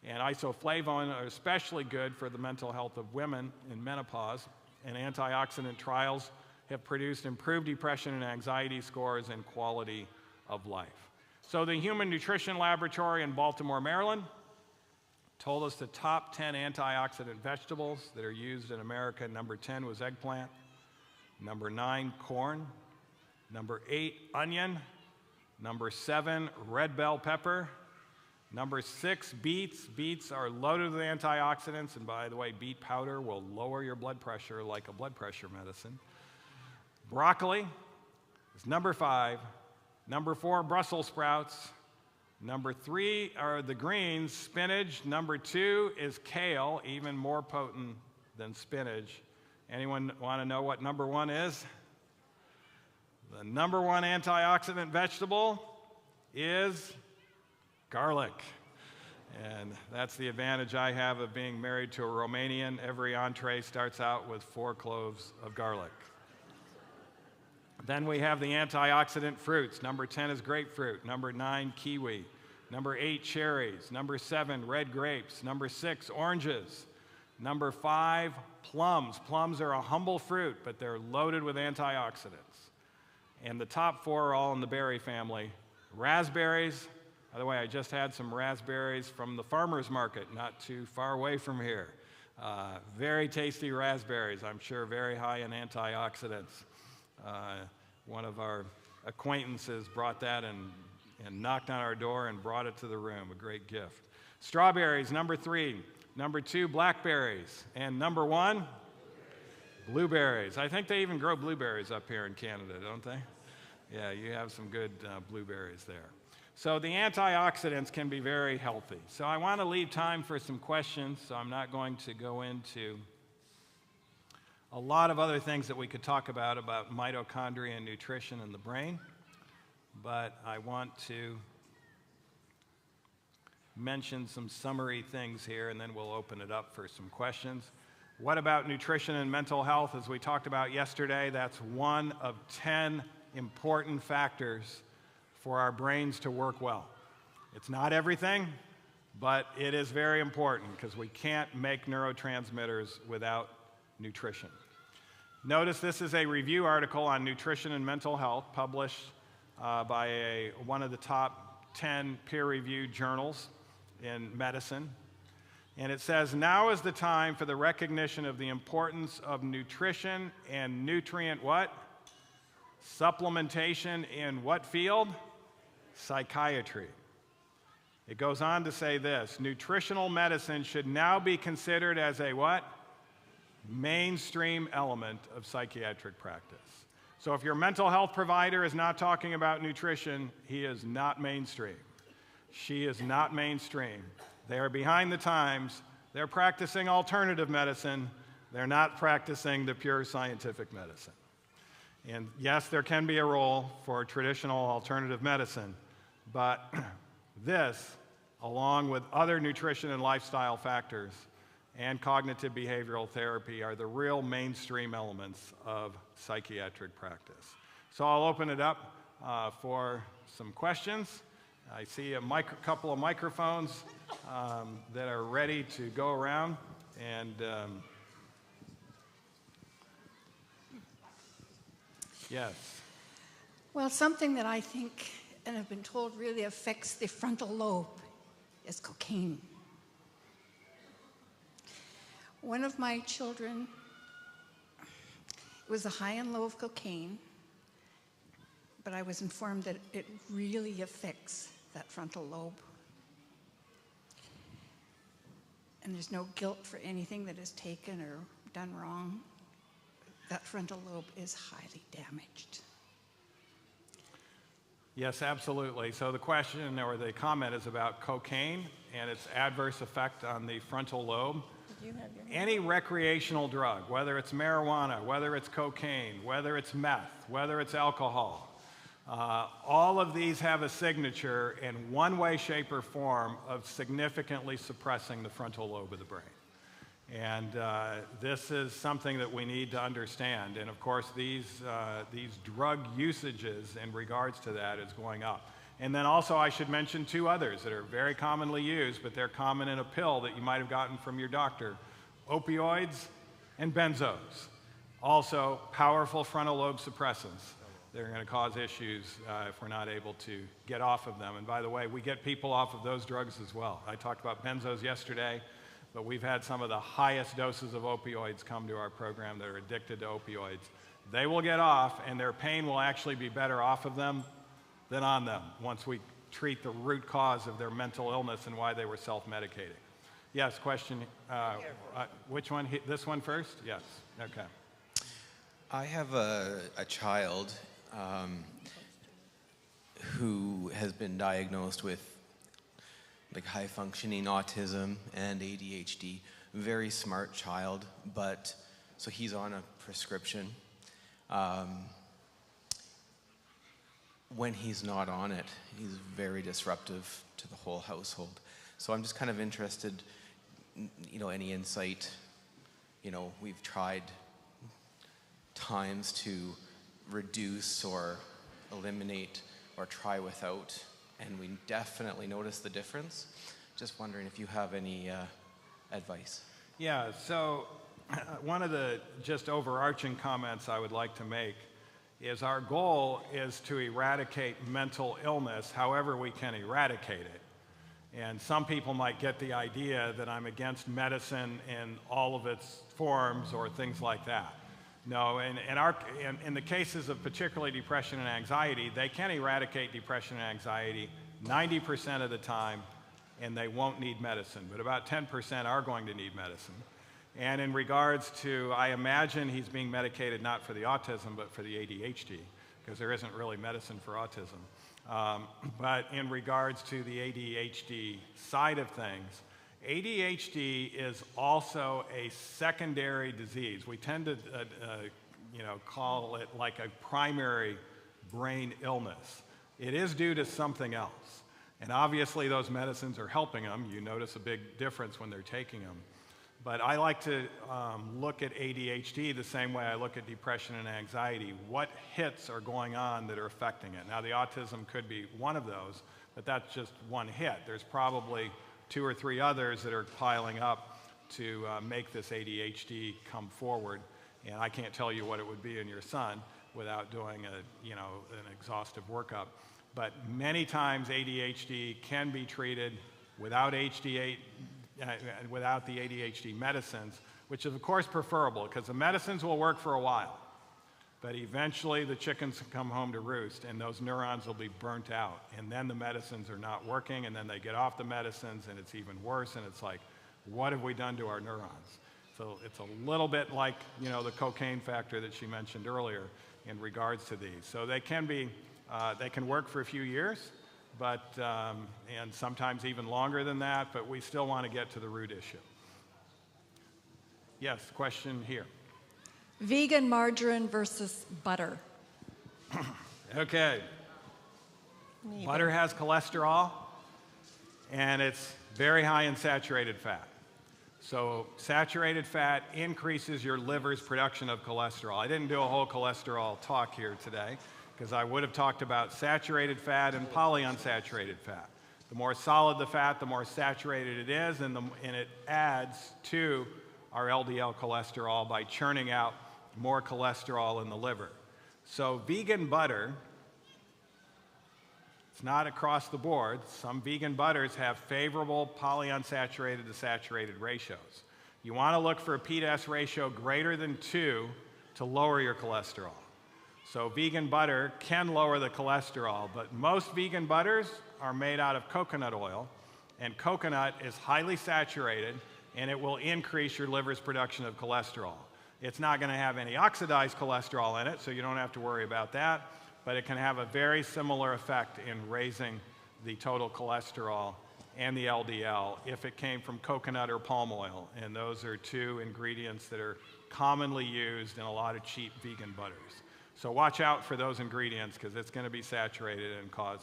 And isoflavones are especially good for the mental health of women in menopause, and antioxidant trials have produced improved depression and anxiety scores and quality of life. So the Human Nutrition Laboratory in Baltimore, Maryland, told us the top 10 antioxidant vegetables that are used in America. Number 10 was eggplant. Number 9, corn. Number 8, onion. Number 7, red bell pepper. Number 6, beets. Beets are loaded with antioxidants, and by the way, beet powder will lower your blood pressure like a blood pressure medicine. Broccoli is number 5. Number 4, Brussels sprouts. Number 3 are the greens, spinach. Number 2 is kale, even more potent than spinach. Anyone want to know what number 1 is? The number 1 antioxidant vegetable is garlic. And that's the advantage I have of being married to a Romanian. Every entree starts out with 4 cloves of garlic. Then we have the antioxidant fruits. Number 10 is grapefruit. Number 9, kiwi. Number 8, cherries. Number 7, red grapes. Number 6, oranges. Number 5, plums. Plums are a humble fruit, but they're loaded with antioxidants. And the top 4 are all in the berry family. Raspberries. By the way, I just had some raspberries from the farmer's market, not too far away from here. Very tasty raspberries, I'm sure very high in antioxidants. One of our acquaintances brought that and knocked on our door and brought it to the room, a great gift. Strawberries, number 3. Number 2, blackberries. And number 1, blueberries. I think they even grow blueberries up here in Canada, don't they? Yeah, you have some good blueberries there. So the antioxidants can be very healthy. So I want to leave time for some questions, so I'm not going to go into a lot of other things that we could talk about mitochondria and nutrition in the brain, but I want to mention some summary things here, and then we'll open it up for some questions. What about nutrition and mental health? As we talked about yesterday, that's one of 10 important factors for our brains to work well. It's not everything, but it is very important because we can't make neurotransmitters without nutrition. Notice this is a review article on nutrition and mental health published by one of the top 10 peer-reviewed journals in medicine. And it says, now is the time for the recognition of the importance of nutrition and nutrient what? Supplementation in what field? Psychiatry. It goes on to say this, nutritional medicine should now be considered as a what? Mainstream element of psychiatric practice. So if your mental health provider is not talking about nutrition, he is not mainstream. She is not mainstream. They are behind the times. They're practicing alternative medicine. They're not practicing the pure scientific medicine. And yes, there can be a role for traditional alternative medicine, but this, along with other nutrition and lifestyle factors and cognitive behavioral therapy, are the real mainstream elements of psychiatric practice. So I'll open it up for some questions. I see a couple of microphones that are ready to go around, and yes. Well, something that I think and have been told really affects the frontal lobe is cocaine. One of my children was a high and low of cocaine, but I was informed that it really affects that frontal lobe. And there's no guilt for anything that is taken or done wrong. That frontal lobe is highly damaged. Yes, absolutely. So the question or the comment is about cocaine and its adverse effect on the frontal lobe. Did you have your hand? Any recreational drug, whether it's marijuana, whether it's cocaine, whether it's meth, whether it's alcohol, all of these have a signature in one way, shape, or form of significantly suppressing the frontal lobe of the brain. And this is something that we need to understand. And of course, these drug usages in regards to that is going up. And then also I should mention two others that are very commonly used, but they're common in a pill that you might have gotten from your doctor: opioids and benzos. Also, powerful frontal lobe suppressants. They're going to cause issues if we're not able to get off of them. And by the way, we get people off of those drugs as well. I talked about benzos yesterday, but we've had some of the highest doses of opioids come to our program that are addicted to opioids. They will get off, and their pain will actually be better off of them than on them once we treat the root cause of their mental illness and why they were self-medicating. Yes, question. Which one? This one first? Yes. Okay. I have a child who has been diagnosed with like high-functioning autism and ADHD. Very smart child, but so he's on a prescription. When he's not on it, he's very disruptive to the whole household. So I'm just kind of interested, any insight. We've tried times to reduce or eliminate or try without, and we definitely notice the difference. Just wondering if you have any advice. Yeah, so one of the just overarching comments I would like to make is our goal is to eradicate mental illness however we can eradicate it. And some people might get the idea that I'm against medicine in all of its forms or things like that. No, in the cases of particularly depression and anxiety, they can eradicate depression and anxiety 90% of the time, and they won't need medicine. But about 10% are going to need medicine. And in regards to, I imagine he's being medicated not for the autism, but for the ADHD, because there isn't really medicine for autism. But in regards to the ADHD side of things, ADHD is also a secondary disease. We tend to, call it like a primary brain illness. It is due to something else. And obviously those medicines are helping them. You notice a big difference when they're taking them. But I like to look at ADHD the same way I look at depression and anxiety. What hits are going on that are affecting it? Now, the autism could be one of those, but that's just one hit. There's probably 2 or 3 others that are piling up to make this ADHD come forward. And I can't tell you what it would be in your son. without doing an exhaustive workup. But many times ADHD can be treated without without the ADHD medicines, which is of course preferable because the medicines will work for a while, but eventually the chickens come home to roost and those neurons will be burnt out, and then the medicines are not working, and then they get off the medicines and it's even worse, and it's like, what have we done to our neurons? So it's a little bit like, the cocaine factor that she mentioned earlier in regards to these. So they can work for a few years, but and sometimes even longer than that, but we still want to get to the root issue. Yes, question here. Vegan margarine versus butter. Okay. Butter has cholesterol, and it's very high in saturated fat. So saturated fat increases your liver's production of cholesterol. I didn't do a whole cholesterol talk here today because I would have talked about saturated fat and polyunsaturated fat. The more solid the fat, the more saturated it is, and it adds to our LDL cholesterol by churning out more cholesterol in the liver. So vegan butter, it's not across the board. Some vegan butters have favorable polyunsaturated to saturated ratios. You want to look for a P/S ratio greater than 2 to lower your cholesterol. So vegan butter can lower the cholesterol, but most vegan butters are made out of coconut oil, and coconut is highly saturated, and it will increase your liver's production of cholesterol. It's not going to have any oxidized cholesterol in it, so you don't have to worry about that, but it can have a very similar effect in raising the total cholesterol and the LDL if it came from coconut or palm oil, and those are two ingredients that are commonly used in a lot of cheap vegan butters. So watch out for those ingredients because it's going to be saturated and cause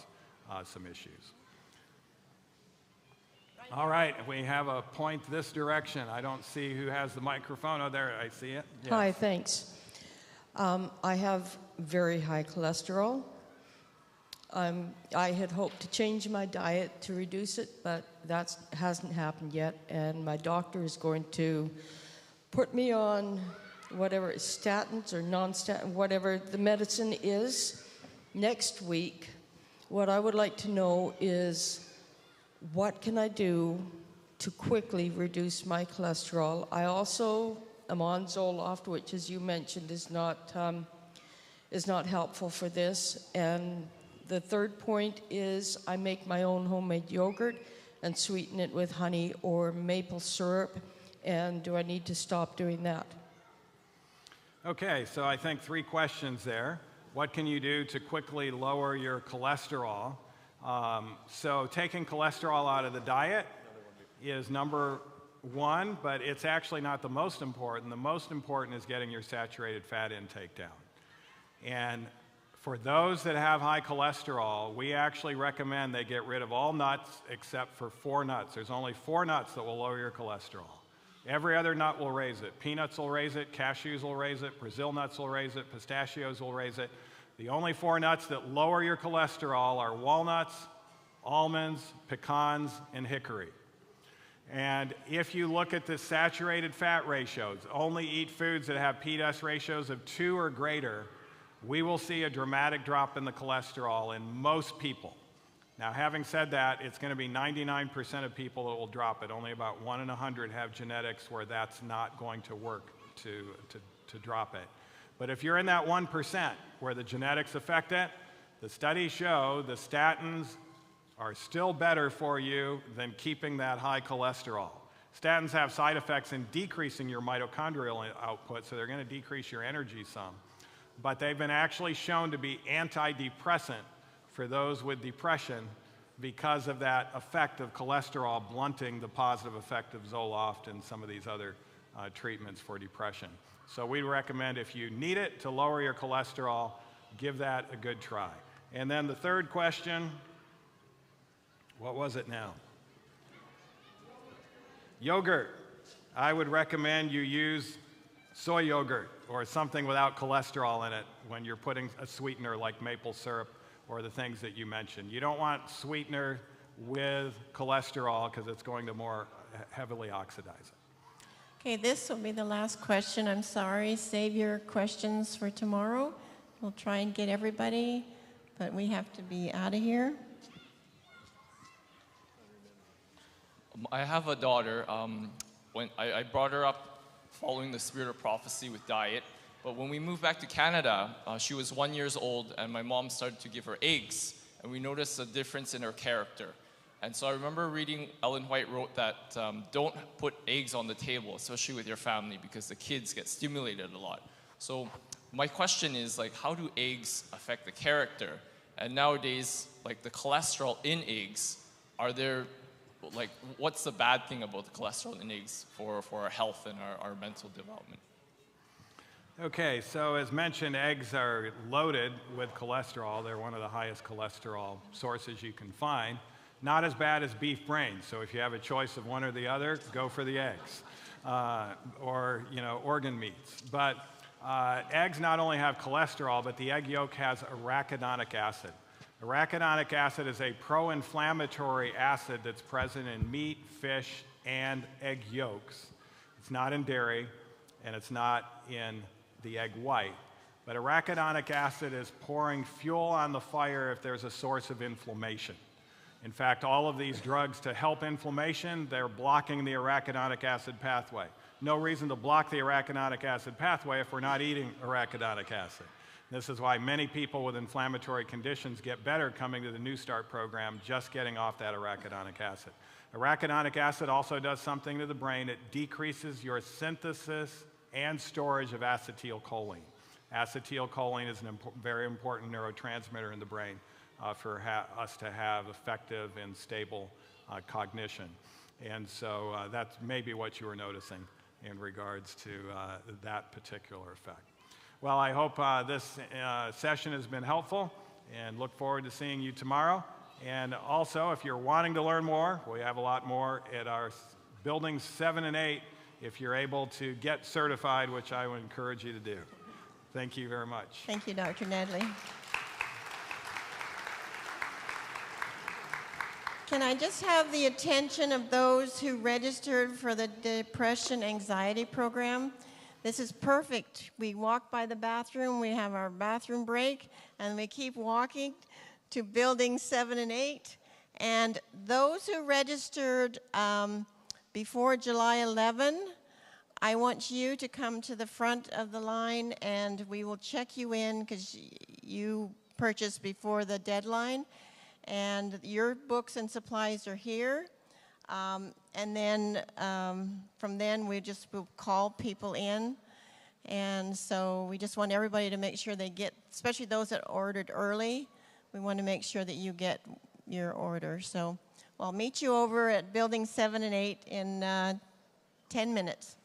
some issues. All right, we have a point this direction. I don't see who has the microphone. Oh, there, I see it. Yes. Hi, thanks. I have very high cholesterol. I had hoped to change my diet to reduce it, but that hasn't happened yet. And my doctor is going to put me on whatever statins or non-statin, whatever the medicine is, next week. What I would like to know is what can I do to quickly reduce my cholesterol? I also am on Zoloft, which, as you mentioned, is not helpful for this. And the third point is I make my own homemade yogurt and sweeten it with honey or maple syrup. And do I need to stop doing that? Okay, so I think 3 questions there. What can you do to quickly lower your cholesterol? So taking cholesterol out of the diet is number 1, but it's actually not the most important. The most important is getting your saturated fat intake down. And for those that have high cholesterol, we actually recommend they get rid of all nuts except for 4 nuts. There's only 4 nuts that will lower your cholesterol. Every other nut will raise it. Peanuts will raise it, cashews will raise it, Brazil nuts will raise it, pistachios will raise it. The only 4 nuts that lower your cholesterol are walnuts, almonds, pecans, and hickory. And if you look at the saturated fat ratios, only eat foods that have P/S ratios of 2 or greater, we will see a dramatic drop in the cholesterol in most people. Now, having said that, it's going to be 99% of people that will drop it. Only about 1 in 100 have genetics where that's not going to work to drop it. But if you're in that 1% where the genetics affect it, the studies show the statins are still better for you than keeping that high cholesterol. Statins have side effects in decreasing your mitochondrial output, so they're going to decrease your energy some. But they've been actually shown to be antidepressant for those with depression because of that effect of cholesterol blunting the positive effect of Zoloft and some of these other treatments for depression. So we recommend if you need it to lower your cholesterol, give that a good try. And then the third question, what was it now? Yogurt. I would recommend you use soy yogurt or something without cholesterol in it when you're putting a sweetener like maple syrup or the things that you mentioned. You don't want sweetener with cholesterol because it's going to more heavily oxidize it. Okay, this will be the last question. I'm sorry. Save your questions for tomorrow We'll try and get everybody, but we have to be out of here. I have a daughter. When I brought her up following the spirit of prophecy with diet, but when we moved back to Canada, she was 1 year old, and my mom started to give her eggs, and we noticed a difference in her character. And so I remember reading Ellen White wrote that don't put eggs on the table, especially with your family, because the kids get stimulated a lot. So my question is, like, how do eggs affect the character? And nowadays, like the cholesterol in eggs, are there, like, what's the bad thing about the cholesterol in eggs for our health and our mental development? Okay, so as mentioned, eggs are loaded with cholesterol. They're one of the highest cholesterol sources you can find. Not as bad as beef brains. So if you have a choice of one or the other, go for the eggs, or organ meats. But eggs not only have cholesterol, but the egg yolk has arachidonic acid. Arachidonic acid is a pro-inflammatory acid that's present in meat, fish, and egg yolks. It's not in dairy, and it's not in the egg white. But arachidonic acid is pouring fuel on the fire if there's a source of inflammation. In fact, all of these drugs to help inflammation, they're blocking the arachidonic acid pathway. No reason to block the arachidonic acid pathway if we're not eating arachidonic acid. This is why many people with inflammatory conditions get better coming to the New Start program, just getting off that arachidonic acid. Arachidonic acid also does something to the brain. It decreases your synthesis and storage of acetylcholine. Acetylcholine is a very important neurotransmitter in the brain for us to have effective and stable cognition. And so that's maybe what you were noticing in regards to that particular effect. Well, I hope this session has been helpful, and look forward to seeing you tomorrow. And also, if you're wanting to learn more, we have a lot more at our buildings 7 and 8 if you're able to get certified, which I would encourage you to do. Thank you very much. Thank you, Dr. Nedley. Can I just have the attention of those who registered for the Depression Anxiety Program? This is perfect. We walk by the bathroom, we have our bathroom break, and we keep walking to buildings 7 and 8. And those who registered before July 11, I want you to come to the front of the line, and we will check you in because you purchased before the deadline. And your books and supplies are here. And then from then, we just will call people in. And so we just want everybody to make sure they get, especially those that ordered early, we want to make sure that you get your order. So I'll meet you over at building 7 and 8 in 10 minutes.